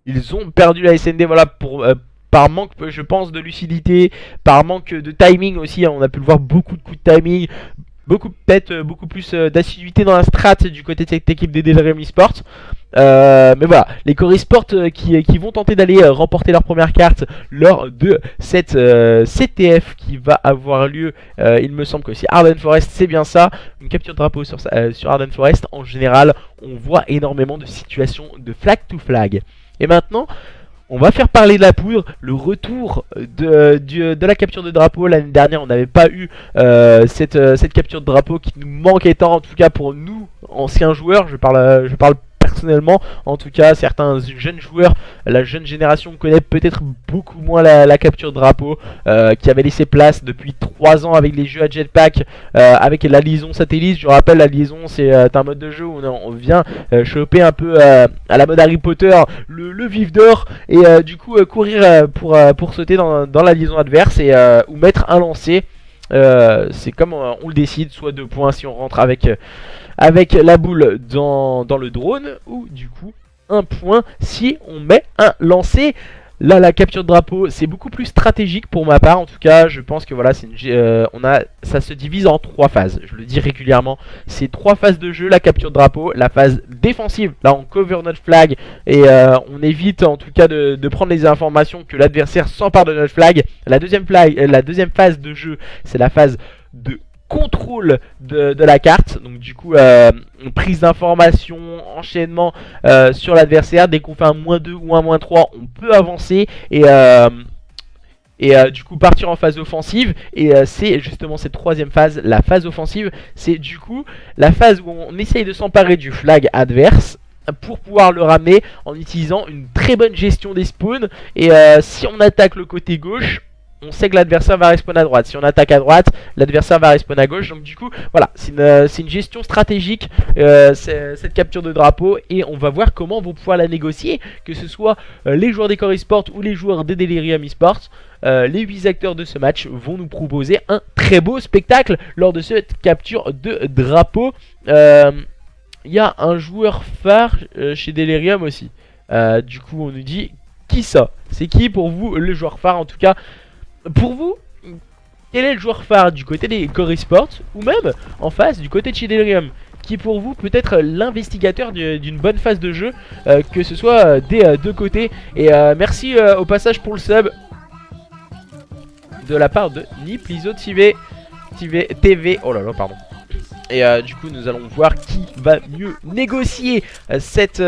Ils ont perdu la SND, voilà, par manque, je pense, de lucidité, par manque de timing aussi. On a pu le voir, beaucoup de coups de timing, peut-être beaucoup plus d'assiduité dans la strat du côté de cette équipe des Delirium Esports. Mais voilà, les Core Esports qui vont tenter d'aller remporter leur première carte lors de cette CTF qui va avoir lieu, il me semble que c'est Arden Forest, c'est bien ça, une capture de drapeau sur Arden Forest. En général, on voit énormément de situations de flag to flag. Et maintenant, on va faire parler de la poudre, le retour de la capture de drapeau. L'année dernière, on n'avait pas eu cette capture de drapeau qui nous manquait tant, en tout cas pour nous, anciens joueurs. Je parle personnellement, en tout cas certains jeunes joueurs, la jeune génération connaît peut-être beaucoup moins la capture de drapeau, qui avait laissé place depuis 3 ans avec les jeux à jetpack, avec la liaison satellite. Je rappelle, la liaison c'est un mode de jeu où on vient choper un peu à la mode Harry Potter le vif d'or et du coup courir pour sauter dans la liaison adverse et ou mettre un lancer. C'est comme on le décide, soit 2 points si on rentre avec la boule dans le drone, ou du coup 1 point si on met un lancer. Là la capture de drapeau c'est beaucoup plus stratégique pour ma part. En tout cas je pense que voilà, ça se divise en 3 phases. Je le dis régulièrement, c'est 3 phases de jeu. La capture de drapeau, la phase défensive, là on cover notre flag et on évite en tout cas de prendre les informations que l'adversaire s'empare de notre flag. La deuxième phase de jeu c'est la phase de contrôle de la carte, donc du coup prise d'information, enchaînement sur l'adversaire. Dès qu'on fait un -2 ou un -3 on peut avancer et du coup partir en phase offensive. Et c'est justement cette 3e phase, la phase offensive. C'est du coup la phase où on essaye de s'emparer du flag adverse pour pouvoir le ramener en utilisant une très bonne gestion des spawns. Et si on attaque le côté gauche, on sait que l'adversaire va respawn à droite. Si on attaque à droite, l'adversaire va respawn à gauche. Donc du coup, voilà, c'est une gestion stratégique, cette capture de drapeau. Et on va voir comment vont pouvoir la négocier, que ce soit les joueurs des Core Esports ou les joueurs des Delirium Esports. Les 8 acteurs de ce match vont nous proposer un très beau spectacle lors de cette capture de drapeau. Il y a un joueur phare chez Delirium aussi. Du coup, on nous dit qui ça? C'est qui pour vous le joueur phare? En tout cas, pour vous, quel est le joueur phare du côté des Core Esports ou même en face du côté de chez Delirium? Qui pour vous peut être l'investigateur d'une bonne phase de jeu, que ce soit des deux côtés. Et merci au passage pour le sub de la part de Niplizo TV. Oh là là, pardon. Et du coup nous allons voir qui va mieux négocier cette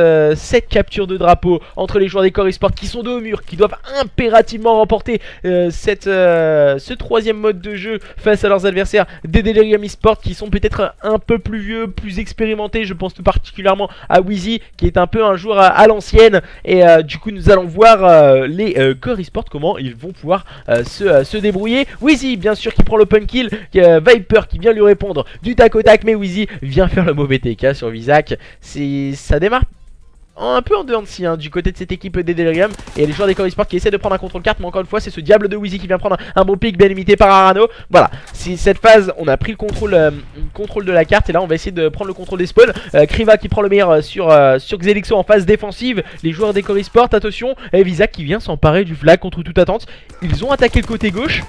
capture de drapeau entre les joueurs des Core Esports qui sont dos au mur, qui doivent impérativement remporter ce troisième mode de jeu face à leurs adversaires des Delirium Esports qui sont peut-être un peu plus vieux, plus expérimentés. Je pense tout particulièrement à Wheezy qui est un peu un joueur à l'ancienne. Et du coup nous allons voir les Core Esports comment ils vont pouvoir se débrouiller. Wheezy bien sûr qui prend l'open kill, Viper qui vient lui répondre du tac au tac. Mais Wheezy vient faire le mauvais TK sur Visac. Ça démarre un peu en dehors de si, du côté de cette équipe des Delirium. Et les joueurs des Core Esports qui essaient de prendre un contrôle carte. Mais encore une fois c'est ce diable de Wheezy qui vient prendre un bon pick bien limité par Arano. Voilà, si cette phase on a pris le contrôle de la carte. Et là on va essayer de prendre le contrôle des spawns. Kriva qui prend le meilleur sur Xelixo en phase défensive. Les joueurs des Core Esports, attention, et Visac qui vient s'emparer du flag contre toute attente. Ils ont attaqué le côté gauche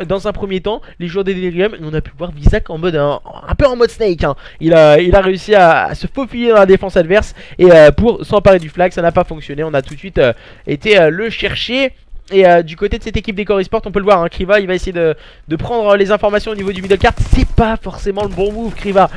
dans un premier temps, les joueurs des Delirium. Et on a pu voir Visac en mode un peu en mode Snake, il a réussi à se faufiler dans la défense adverse. Et pour s'emparer du flag, ça n'a pas fonctionné. On a tout de suite été le chercher. Et du côté de cette équipe des Core Esports, on peut le voir, Kriva il va essayer de prendre les informations au niveau du middle cart. C'est pas forcément le bon move, Kriva.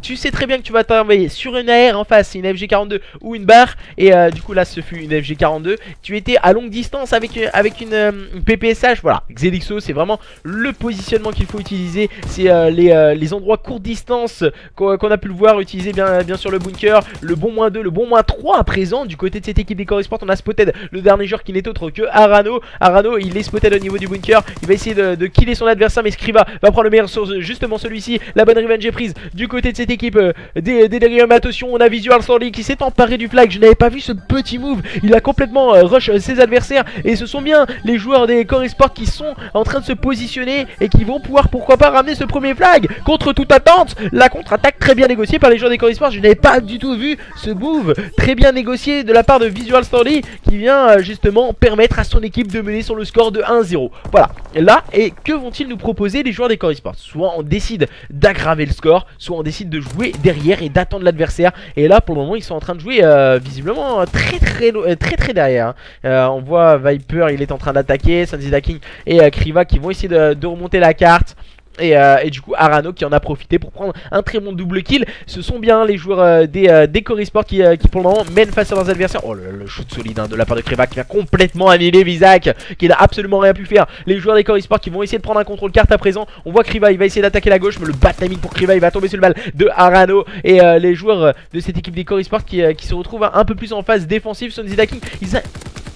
Tu sais très bien que tu vas t'envoyer sur une AR en face, c'est une FG42 ou une barre. Et du coup là ce fut une FG42. Tu étais à longue distance avec une PPSH. Voilà, Xelixo c'est vraiment le positionnement qu'il faut utiliser. C'est les endroits courte distance qu'on a pu le voir utiliser bien sûr le bunker. Le bon -2, le bon -3 à présent. Du côté de cette équipe des Core Esports on a spotted le dernier joueur qui n'est autre que Arano. Arano il est spotted au niveau du bunker. Il va essayer de killer son adversaire, mais Skriva va prendre le meilleur sur justement celui-ci. La bonne revenge est prise du côté de cette équipe des Delirium. Attention, on a Visual Story qui s'est emparé du flag. Je n'avais pas vu ce petit move. Il a complètement rush ses adversaires. Et ce sont bien les joueurs des Core Esports qui sont en train de se positionner et qui vont pouvoir pourquoi pas ramener ce premier flag contre toute attente. La contre-attaque très bien négociée par les joueurs des Core Esports. Je n'avais pas du tout vu ce move très bien négocié de la part de Visual Story qui vient justement permettre à son équipe de mener sur le score de 1-0. Voilà, là, et que vont-ils nous proposer les joueurs des Core Esports? Soit on décide d'aggraver le score, soit on décide de jouer derrière et d'attendre l'adversaire. Et là pour le moment ils sont en train de jouer visiblement très derrière. On voit Viper, il est en train d'attaquer, Sanzida King et Kriva qui vont essayer de remonter la carte. Et du coup Arano qui en a profité pour prendre un très bon double kill. Ce sont bien les joueurs des Core Esports qui pour le moment mènent face à leurs adversaires. Oh le shoot solide de la part de Kriva qui vient complètement annihiler Visac, qui n'a absolument rien pu faire. Les joueurs des Core Esports qui vont essayer de prendre un contrôle carte à présent. On voit Kriva, il va essayer d'attaquer la gauche, mais le bad timing pour Kriva, il va tomber sur le balle de Arano. Et les joueurs de cette équipe des Core Esports qui se retrouvent un peu plus en phase défensive. Sanzida King,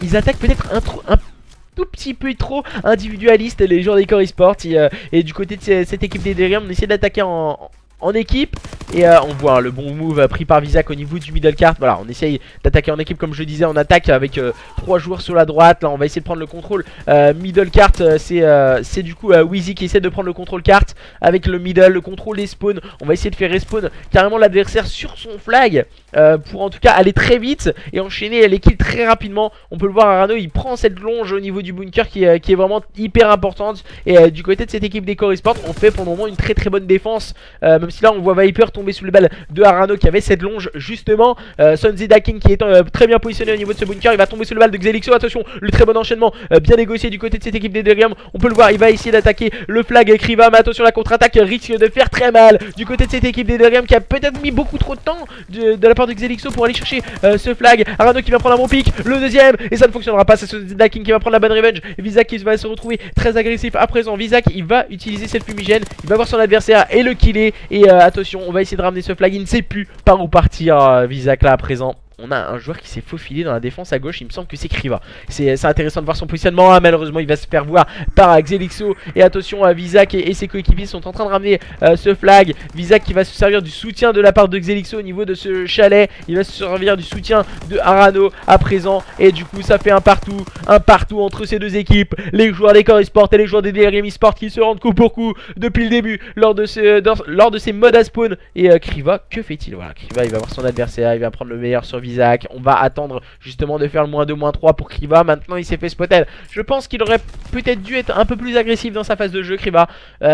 ils attaquent peut-être un tout petit peu trop individualiste les joueurs des Core Esports. Et du côté de cette équipe des Delirium, on essaie d'attaquer en équipe. Et on voit le bon move pris par Visac au niveau du middle cart. Voilà, on essaye d'attaquer en équipe comme je disais. On attaque avec 3 joueurs sur la droite. Là on va essayer de prendre le contrôle middle cart. C'est du coup Wheezy qui essaie de prendre le contrôle cart avec le middle, le contrôle des spawns. On va essayer de faire respawn carrément l'adversaire sur son flag pour en tout cas aller très vite et enchaîner les kills très rapidement. On peut le voir, Arano il prend cette longe au niveau du bunker qui est vraiment hyper importante. Et du côté de cette équipe des Core Esports on fait pour le moment une très bonne défense, même si là on voit Viper tomber sous les balles de Arano qui avait cette longe justement. Sanzida King qui est très bien positionné au niveau de ce bunker, il va tomber sous le balle de Xelixo. Attention, le très bon enchaînement bien négocié du côté de cette équipe des Delirium. On peut le voir, il va essayer d'attaquer le flag Kriva, mais attention la contre-attaque risque de faire très mal du côté de cette équipe des Delirium qui a peut-être mis beaucoup trop de temps de la part de Xelixo pour aller chercher ce flag. Arano qui va prendre un bon pic, le deuxième, et ça ne fonctionnera pas. C'est Sanzida King qui va prendre la bonne revenge. Visac qui va se retrouver très agressif à présent. Visac il va utiliser cette fumigène, il va voir son adversaire et le killer. Et Et attention, on va essayer de ramener ce flag. Il ne sait plus par où partir, Visac là à présent. On a un joueur qui s'est faufilé dans la défense à gauche, il me semble que c'est Kriva. C'est intéressant de voir son positionnement. Malheureusement il va se faire voir par Xelixo. Et attention, Visac et ses coéquipiers sont en train de ramener ce flag. Visac qui va se servir du soutien de la part de Xelixo au niveau de ce chalet. Il va se servir du soutien de Arano à présent. Et du coup ça fait un partout entre ces deux équipes. Les joueurs des Core Esports et les joueurs des Delirium Esports qui se rendent coup pour coup depuis le début lors de ces modes à spawn. Et Kriva, que fait-il? Voilà, Kriva il va voir son adversaire, il va prendre le meilleur sur Visac. On va attendre justement de faire le -2, -3 pour Kriva. Maintenant il s'est fait spotted. Je pense qu'il aurait peut-être dû être un peu plus agressif dans sa phase de jeu, Kriva.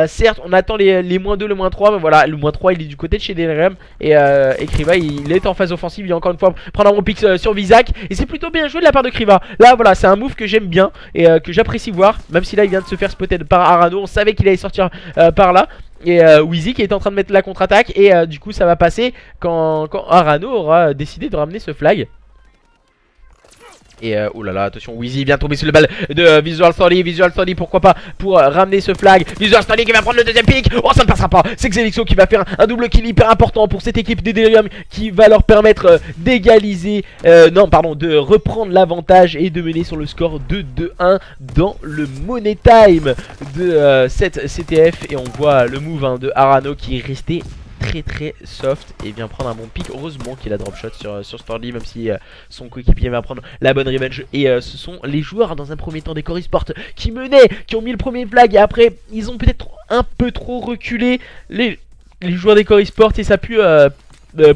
Certes on attend les -2, le -3, mais voilà, le -3 il est du côté de chez Delirium. Et Kriva il est en phase offensive. Il va encore une fois prendre un bon pick sur Visac. Et c'est plutôt bien joué de la part de Kriva. Là voilà, c'est un move que j'aime bien et que j'apprécie voir. Même si là il vient de se faire spotted par Arano. On savait qu'il allait sortir par là. Et Wheezy qui est en train de mettre la contre-attaque. Et du coup ça va passer quand Arano aura décidé de ramener ce flag. Et oh là là, attention, Wheezy vient tomber sur le balle de Visual Story. Visual Story, pourquoi pas, pour ramener ce flag. Visual Story qui va prendre le deuxième pick. Oh, ça ne passera pas. C'est Xelixo qui va faire un double kill hyper important pour cette équipe des Delirium, qui va leur permettre d'égaliser, non, pardon, de reprendre l'avantage et de mener sur le score de 2-1 dans le Money Time de cette CTF. Et on voit le move de Arano qui est resté très soft et vient prendre un bon pick. Heureusement qu'il a drop shot sur Storly, même si son coéquipier va prendre la bonne revenge. Et ce sont les joueurs dans un premier temps des Core Esports qui menaient, qui ont mis le premier flag, et après ils ont peut-être un peu trop reculé, les joueurs des Core Esports, et ça a pu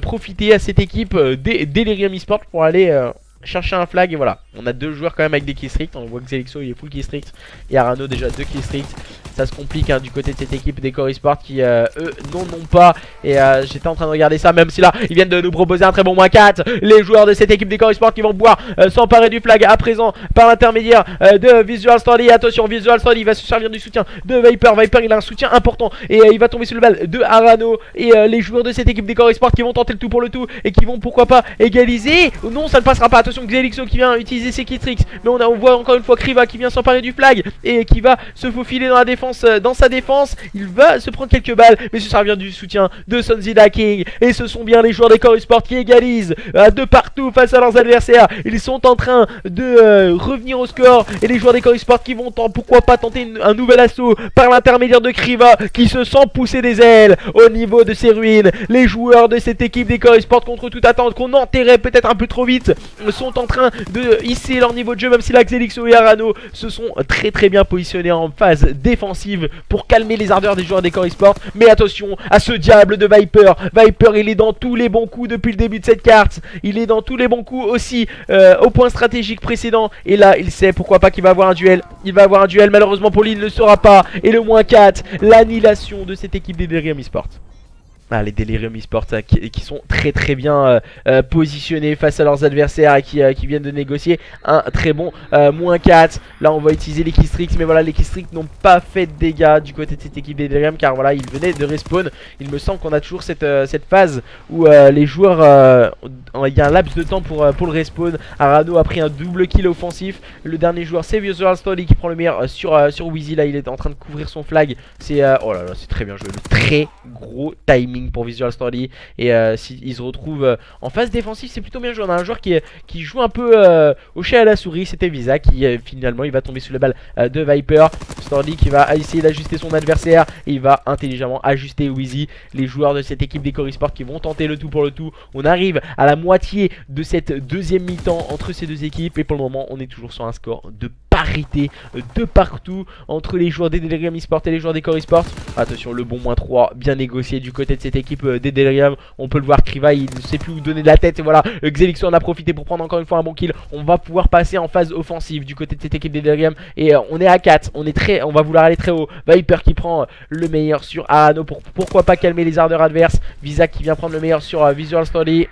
profiter à cette équipe des Delirium Esports pour aller chercher un flag. Et voilà, on a deux joueurs quand même avec des keystricts. On voit que Xelixo il est full keystrict et Arano déjà 2 keystricts. Ça se complique hein, du côté de cette équipe des Core Esports qui eux n'en ont pas. Et j'étais en train de regarder ça, même si là ils viennent de nous proposer un très bon -4. Les joueurs de cette équipe des Core Esports qui vont pouvoir s'emparer du flag à présent par l'intermédiaire de Visual Story. Attention, Visual Story va se servir du soutien de Viper. Viper il a un soutien important et il va tomber sur le balle de Arano. Et les joueurs de cette équipe des Core Esports qui vont tenter le tout pour le tout et qui vont pourquoi pas égaliser. Non, ça ne passera pas. Attention, Xelixo qui vient utiliser ses keystricts, mais on voit encore une fois Kriva qui vient s'emparer du flag et qui va se faufiler dans la défense. Dans sa défense, il va se prendre quelques balles, mais se servir du soutien de Sonzida King. Et ce sont bien les joueurs des Core Esports qui égalisent de partout face à leurs adversaires. Ils sont en train de revenir au score, et les joueurs des Core Esports qui vont pourquoi pas tenter un nouvel assaut par l'intermédiaire de Kriva qui se sent pousser des ailes au niveau de ses ruines. Les joueurs de cette équipe des Core Esports, contre toute attente, qu'on enterrait peut-être un peu trop vite, sont en train de hisser leur niveau de jeu, même si là Xelixo et Arano se sont très bien positionnés en phase défensive pour calmer les ardeurs des joueurs des Core Esports. Mais attention à ce diable de Viper. Viper il est dans tous les bons coups depuis le début de cette carte. Il est dans tous les bons coups aussi au point stratégique précédent. Et là il sait pourquoi pas qu'il va avoir un duel. Il va avoir un duel, malheureusement pour lui il ne le saura pas. Et le -4, l'annihilation de cette équipe des Delirium Esports. Ah, les Delirium Esports qui sont très bien positionnés face à leurs adversaires et qui viennent de négocier un très bon -4. Là on va utiliser les keystricts, mais voilà, les keystricts n'ont pas fait de dégâts du côté de cette équipe des Delirium, car voilà, ils venaient de respawn. Il me semble qu'on a toujours cette phase où les joueurs, il y a un laps de temps pour le respawn. Arano a pris un double kill offensif. Le dernier joueur c'est Visual Story qui prend le meilleur sur Wheezy. Là il est en train de couvrir son flag. C'est oh là là, c'est très bien joué, le très gros timing pour Visual Story. Et s'il se retrouve en phase défensive, c'est plutôt bien joué. On a un joueur qui joue un peu au chat à la souris, c'était Visa qui finalement il va tomber sous la balle de Viper. Story qui va essayer d'ajuster son adversaire et il va intelligemment ajuster Wheezy. Les joueurs de cette équipe des Core Esports qui vont tenter le tout pour le tout. On arrive à la moitié de cette deuxième mi-temps entre ces deux équipes et pour le moment on est toujours sur un score de parité de partout entre les joueurs des Delirium Esports et les joueurs des Core Esports. Attention, le bon -3 bien négocié du côté de cette équipe des Delirium. On peut le voir, Kriva il ne sait plus où donner de la tête et voilà, Xelixo en a profité pour prendre encore une fois un bon kill. On va pouvoir passer en phase offensive du côté de cette équipe des Delirium et on est à 4, on va vouloir aller très haut. Viper qui prend le meilleur sur Arano pour pourquoi pas calmer les ardeurs adverses. Visa qui vient prendre le meilleur sur Visual Story.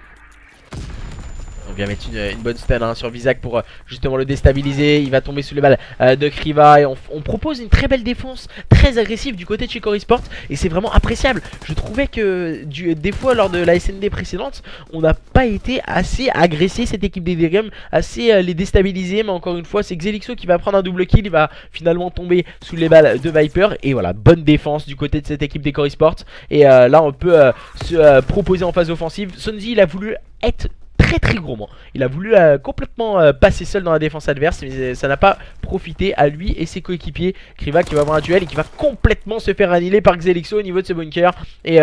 vient mettre une bonne stun hein, sur Visac pour justement le déstabiliser. Il va tomber sous les balles de Kriva et on propose une très belle défense, très agressive du côté de chez Cory Sport et c'est vraiment appréciable. Je trouvais que des fois lors de la SND précédente, on n'a pas été assez agressé cette équipe des Delirium, assez les déstabiliser, mais encore une fois c'est Xelixo qui va prendre un double kill, il va finalement tomber sous les balles de Viper et voilà, bonne défense du côté de cette équipe des Cory Sport et là on peut se proposer en phase offensive. Sonzi il a voulu être très gourmand. Il a voulu complètement passer seul dans la défense adverse, mais ça n'a pas profité à lui et ses coéquipiers. Kriva qui va avoir un duel et qui va complètement se faire annihiler par Xelixo au niveau de ce bunker. Et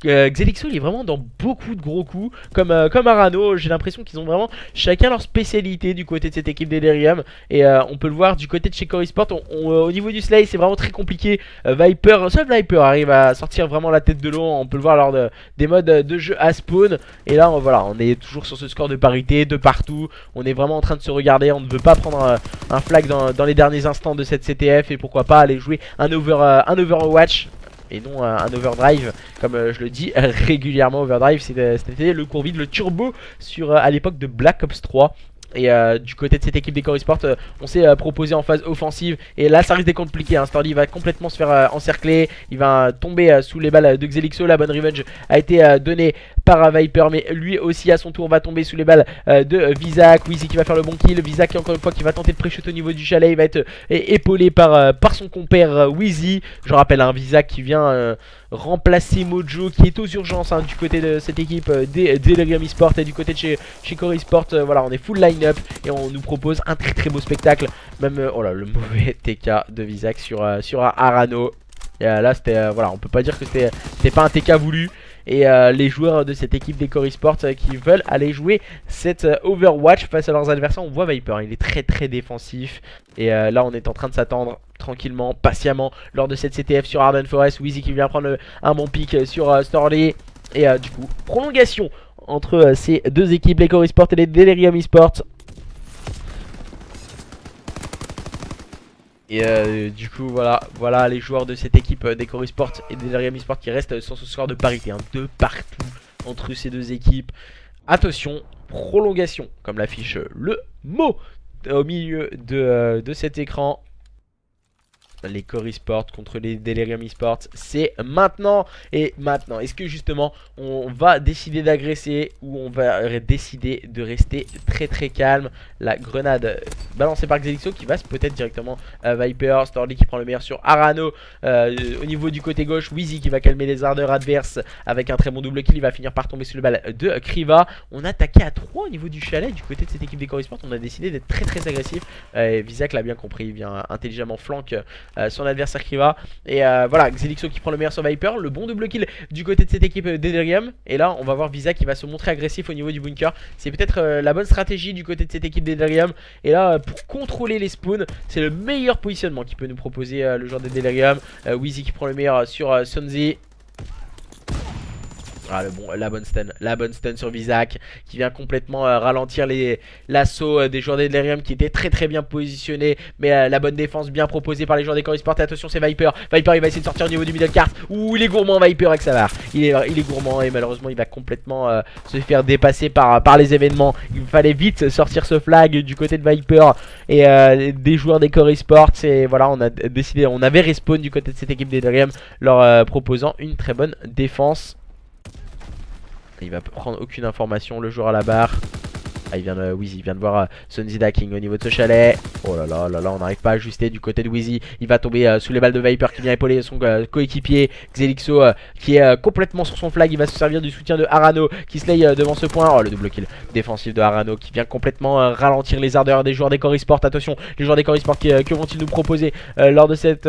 Xelixo il est vraiment dans beaucoup de gros coups, comme Arano. J'ai l'impression qu'ils ont vraiment chacun leur spécialité du côté de cette équipe Delirium. Et on peut le voir du côté de chez Cory Sport. Au niveau du Slay c'est vraiment très compliqué. Seul Viper arrive à sortir vraiment la tête de l'eau. On peut le voir lors des modes de jeu à spawn. Et là voilà, on est toujours sur ce score de parité de partout, on est vraiment en train de se regarder, on ne veut pas prendre un flag dans les derniers instants de cette CTF et pourquoi pas aller jouer un Overwatch et non un Overdrive comme je le dis régulièrement. Overdrive c'était le cours vide, le turbo sur à l'époque de Black Ops 3. Et du côté de cette équipe des Cory Sport, on s'est proposé en phase offensive. Et là ça risque d'être compliqué hein. Stordy va complètement se faire encercler. Il va tomber sous les balles de Xelixo. La bonne revenge a été donnée par Viper, mais lui aussi à son tour va tomber sous les balles de Visac. Wheezy qui va faire le bon kill. Visac encore une fois qui va tenter de pré-shoot au niveau du chalet. Il va être épaulé par son compère Wheezy. Je rappelle un Visac qui vient remplacer Mojo qui est aux urgences hein, du côté de cette équipe des Delirium Esport et du côté de chez Cory Sport. Voilà, on est full line-up et on nous propose un très beau spectacle. Même oh là, le mauvais TK de Visac sur Arano. Et là c'était voilà, on peut pas dire que c'était pas un TK voulu. Et les joueurs de cette équipe des Cory Sport qui veulent aller jouer cette Overwatch face à leurs adversaires. On voit Viper, il est très défensif. Et là on est en train de s'attendre tranquillement, patiemment lors de cette CTF sur Arden Forest. Wheezy qui vient prendre un bon pick sur Storley. Et du coup, prolongation entre ces deux équipes, les Cory Sport et les Delirium Esport. Et du coup voilà les joueurs de cette équipe des Cory Sport et des Delirium Esport qui restent sur ce score de parité hein, de partout entre ces deux équipes. Attention, prolongation comme l'affiche le mot au milieu de cet écran. Les Cory Sport contre les Delirium Esport, c'est maintenant. Et maintenant, est-ce que justement on va décider d'agresser ou on va décider de rester très calme? La grenade balancée par Xelixo qui va peut-être directement Viper. Storley qui prend le meilleur sur Arano. Au niveau du côté gauche, Wheezy qui va calmer les ardeurs adverses avec un très bon double kill. Il va finir par tomber sous le balle de Kriva. On a attaqué à 3 au niveau du chalet du côté de cette équipe des Cory Sport. On a décidé d'être très agressif. Visac l'a bien compris, il vient intelligemment flanque son adversaire Kriva. Et voilà, Xelixo qui prend le meilleur sur Viper. Le bon double kill du côté de cette équipe Delirium. Et là on va voir Visac qui va se montrer agressif au niveau du bunker. C'est peut-être la bonne stratégie du côté de cette équipe Delirium. Et là pour contrôler les spawns, c'est le meilleur positionnement qui peut nous proposer le joueur des Delirium. Wheezy qui prend le meilleur sur Sonzi. Ah, la bonne stun sur Visac qui vient complètement ralentir l'assaut des joueurs des Delirium qui étaient très bien positionnés. Mais la bonne défense bien proposée par les joueurs des Cory Sport. Et attention, c'est Viper. Viper il va essayer de sortir au niveau du middle cart. Ouh, il est gourmand Viper avec sa barre. Il est gourmand et malheureusement il va complètement se faire dépasser par les événements. Il fallait vite sortir ce flag du côté de Viper et des joueurs des Cory Sport. Et voilà, on a décidé, on avait respawn du côté de cette équipe des Delirium leur proposant une très bonne défense. Il va prendre aucune information, le joueur à la barre. Ah, Wheezy vient de voir Sonzi King au niveau de ce chalet. Oh là là, on n'arrive pas à ajuster du côté de Wheezy. Il va tomber sous les balles de Viper qui vient épauler son coéquipier Xelixo qui est complètement sur son flag. Il va se servir du soutien de Arano qui slay devant ce point. Oh, le double kill défensif de Arano qui vient complètement ralentir les ardeurs des joueurs des Cory Sport. Attention, les joueurs des Cory Sport que vont-ils nous proposer lors de cette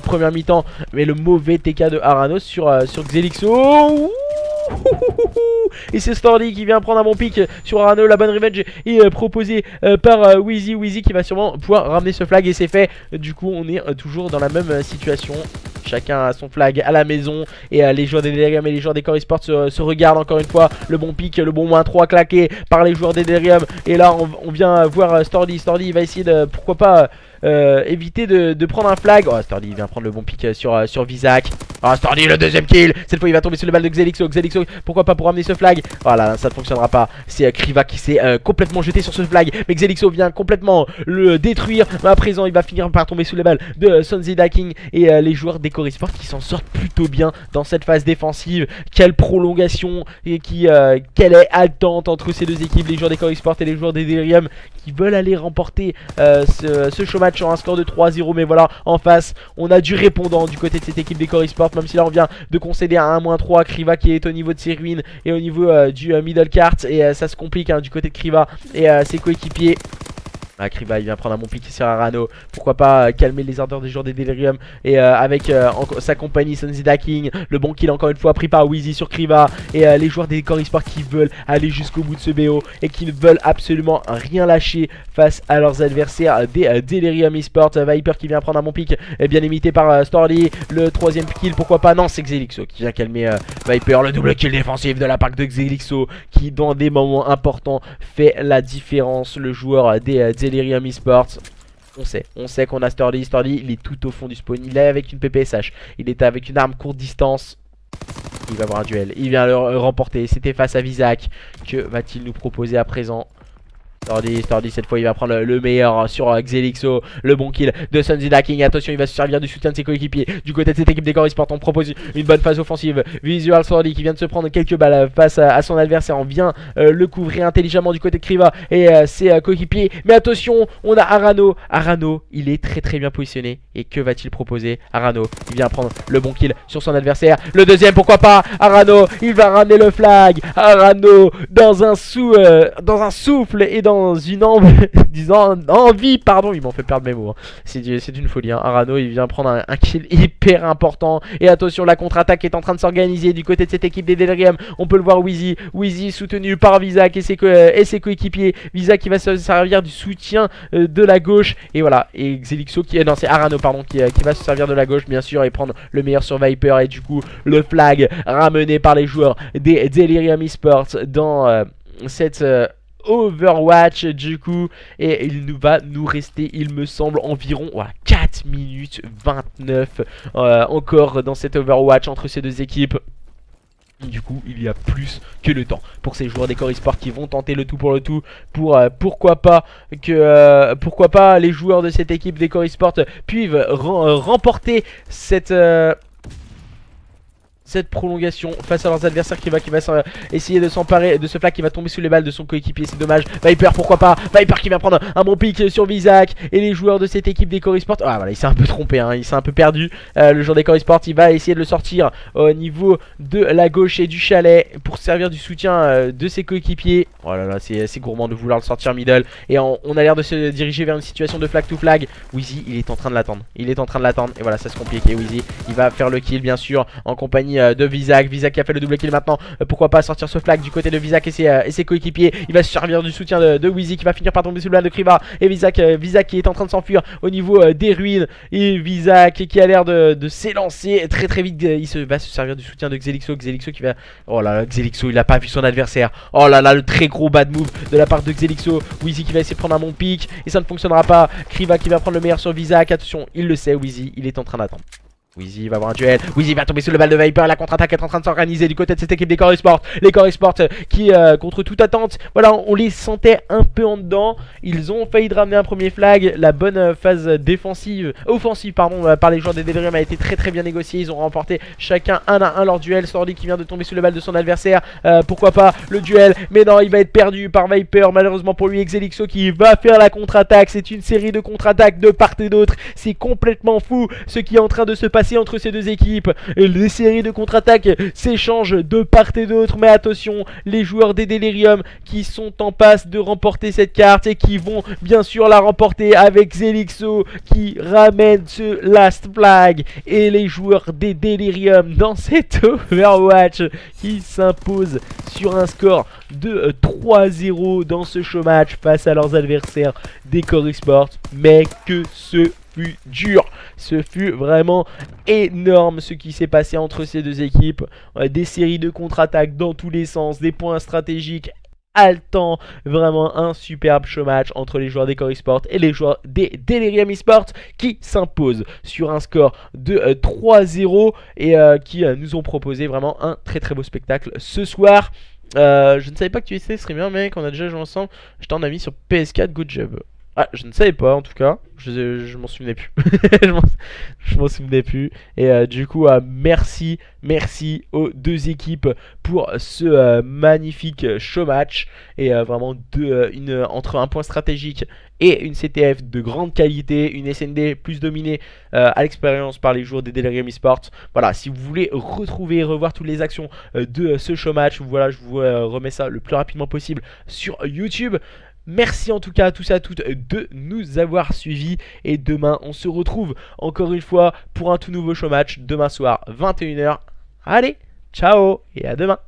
première mi-temps? Mais le mauvais TK de Arano sur Xelixo. Et c'est Stordy qui vient prendre un bon pick sur Arano. La bonne revenge est proposée par Wheezy qui va sûrement pouvoir ramener ce flag et c'est fait. Du coup on est toujours dans la même situation. Chacun a son flag à la maison. Et les joueurs des Delirium et les joueurs des Cory Sport se regardent encore une fois. Le bon pick, le bon -3 claqué par les joueurs des Delirium. Et là on vient voir Stordy. Stordy va essayer de, pourquoi pas, éviter de prendre un flag. Oh, Stordy il vient prendre le bon pick sur Visac. Oh, Stordy le deuxième kill. Cette fois il va tomber sur le balle de Xelixo. Xelixo, pourquoi pas pour amener ce flag. Voilà, ça ne fonctionnera pas. C'est Kriva qui s'est complètement jeté sur ce flag. Mais Xelixo vient complètement le détruire. Mais à présent il va finir par tomber sous les balles de Sonzida King. Et les joueurs d'Ecory Sport qui s'en sortent plutôt bien dans cette phase défensive. Quelle prolongation et quelle est haletante entre ces deux équipes. Les joueurs d'Ecory Sport et les joueurs des Delirium qui veulent aller remporter ce show match sur un score de 3-0. Mais voilà, en face on a du répondant du côté de cette équipe d'Ecory Sport. Même si là on vient de concéder à 1-3. Kriva qui est au niveau de ses ruines et au niveau du middle cart. Et ça se complique du côté de Kriva et ses coéquipiers. Kriva il vient prendre un bon pick sur Arano. Pourquoi pas calmer les ardeurs des joueurs des Delirium. Et avec sa compagnie Sonzida King. Le bon kill encore une fois pris par Wheezy sur Kriva. Et les joueurs des Ecory Sport qui veulent aller jusqu'au bout de ce BO. Et qui ne veulent absolument rien lâcher face à leurs adversaires des Delirium Esports. Viper qui vient prendre un bon pick, bien imité par Stordy. Le troisième kill, pourquoi pas. Non, c'est Xelixo qui vient calmer Viper. Le double kill défensif de la part de Xelixo qui dans des moments importants fait la différence. Le joueur des Delirium Esports. On sait qu'on a Stordy. Stordy il est tout au fond du spawn. Il est avec une PPSH. Il est avec une arme courte distance. Il va avoir un duel. Il vient le remporter. C'était face à Visac. Que va-t-il nous proposer à présent? Stordy cette fois il va prendre le meilleur sur Xelixo. Le bon kill de Sonzida King. Attention, il va se servir du soutien de ses coéquipiers. Du côté de cette équipe d'Ecory Sport, on propose une bonne phase offensive. Visual Stordy qui vient de se prendre quelques balles face à son adversaire. On vient le couvrir intelligemment du côté de Kriva et ses coéquipiers. Mais attention, on a Arano. Arano, il est très bien positionné. Et que va-t-il proposer? Arano, il vient prendre le bon kill sur son adversaire. Le deuxième, pourquoi pas? Arano, il va ramener le flag. Arano, dans un souffle et dans une envie, pardon, il m'en fait perdre mes mots. C'est une folie. Arano, il vient prendre un kill hyper important. Et attention, la contre-attaque est en train de s'organiser du côté de cette équipe des Delirium. On peut le voir, Wheezy soutenu par Visac et ses coéquipiers. Visac qui va se servir du soutien de la gauche. Et voilà, et Xelixo non, c'est Arano, pardon, qui va se servir de la gauche, bien sûr, et prendre le meilleur sur Viper. Et du coup, le flag ramené par les joueurs des Delirium Esports dans cette Overwatch du coup. Et il va nous rester, il me semble, environ 4 minutes 29 encore dans cette Overwatch entre ces deux équipes. Du coup il y a plus que le temps pour ces joueurs d'Ecory Sport qui vont tenter le tout pour le tout pour pourquoi pas les joueurs de cette équipe d'Ecory Sport puissent remporter cette prolongation face à leurs adversaires. Qui va essayer de s'emparer de ce flag qui va tomber sous les balles de son coéquipier. C'est dommage. Viper, pourquoi pas. Viper qui va prendre un bon pick sur Visac. Et les joueurs de cette équipe d'Ecory Sport, voilà, il s'est un peu trompé, il s'est un peu perdu. Le joueur d'Ecory Sport, il va essayer de le sortir au niveau de la gauche et du chalet pour servir du soutien de ses coéquipiers. Oh là là, c'est gourmand de vouloir le sortir middle. Et on a l'air de se diriger vers une situation de flag to flag. Wheezy, il est en train de l'attendre. Et voilà, ça se complique. Et Wheezy, il va faire le kill, bien sûr, en compagnie de Visac. Visac qui a fait le double kill maintenant. Pourquoi pas sortir ce flag du côté de Visac et ses coéquipiers. Il va se servir du soutien de Wheezy qui va finir par tomber sous le bal de Kriva. Et Visac qui est en train de s'enfuir au niveau des ruines. Et Visac qui a l'air de s'élancer très vite. Va se servir du soutien de Xelixo. Xelixo qui va... Oh là là, Xelixo, il a pas vu son adversaire. Oh là là, le très gros bad move de la part de Xelixo. Wheezy qui va essayer de prendre un bon pick. Et ça ne fonctionnera pas. Kriva qui va prendre le meilleur sur Visac. Attention, il le sait, Wheezy, il est en train d'attendre. Wheezy va avoir un duel. Wheezy va tomber sous le balle de Viper. La contre-attaque est en train de s'organiser du côté de cette équipe d'Ecory Sport. L'Ecory Sport qui, contre toute attente, voilà, on les sentait un peu en dedans. Ils ont failli de ramener un premier flag. La bonne phase offensive, par les joueurs des Delirium a été très bien négociée. Ils ont remporté chacun un à un leur duel. Stordy qui vient de tomber sous le balle de son adversaire. Pourquoi pas le duel? Mais non, il va être perdu par Viper. Malheureusement pour lui, Xelixo qui va faire la contre-attaque. C'est une série de contre-attaques de part et d'autre. C'est complètement fou ce qui est en train de se passer entre ces deux équipes. Les séries de contre-attaques s'échangent de part et d'autre. Mais attention, les joueurs des Delirium qui sont en passe de remporter cette carte et qui vont bien sûr la remporter avec Xelixo qui ramène ce last flag. Et les joueurs des Delirium dans cette Overwatch qui s'impose sur un score de 3-0 dans ce show match face à leurs adversaires d'Ecory Sport. Mais que ce fut dur, ce fut vraiment énorme ce qui s'est passé entre ces deux équipes. Des séries de contre-attaques dans tous les sens, des points stratégiques haletant, vraiment un superbe show match entre les joueurs des Core Esports et les joueurs des Delirium Esports qui s'imposent sur un score de 3-0 et qui nous ont proposé vraiment un très très beau spectacle ce soir. Je ne savais pas que tu étais streamer, mec, on a déjà joué ensemble. Je t'en ai mis sur PS4, good job. Ah, je ne savais pas en tout cas, je m'en souvenais plus. je m'en souvenais plus. Et du coup, merci aux deux équipes pour ce magnifique show match. Et vraiment, entre un point stratégique et une CTF de grande qualité, une SND plus dominée à l'expérience par les joueurs des Delirium Esports. Voilà, si vous voulez retrouver et revoir toutes les actions de ce show match, voilà, je vous remets ça le plus rapidement possible sur YouTube. Merci en tout cas à tous et à toutes de nous avoir suivis. Et demain, on se retrouve encore une fois pour un tout nouveau show match. Demain soir, 21 h. Allez, ciao et à demain.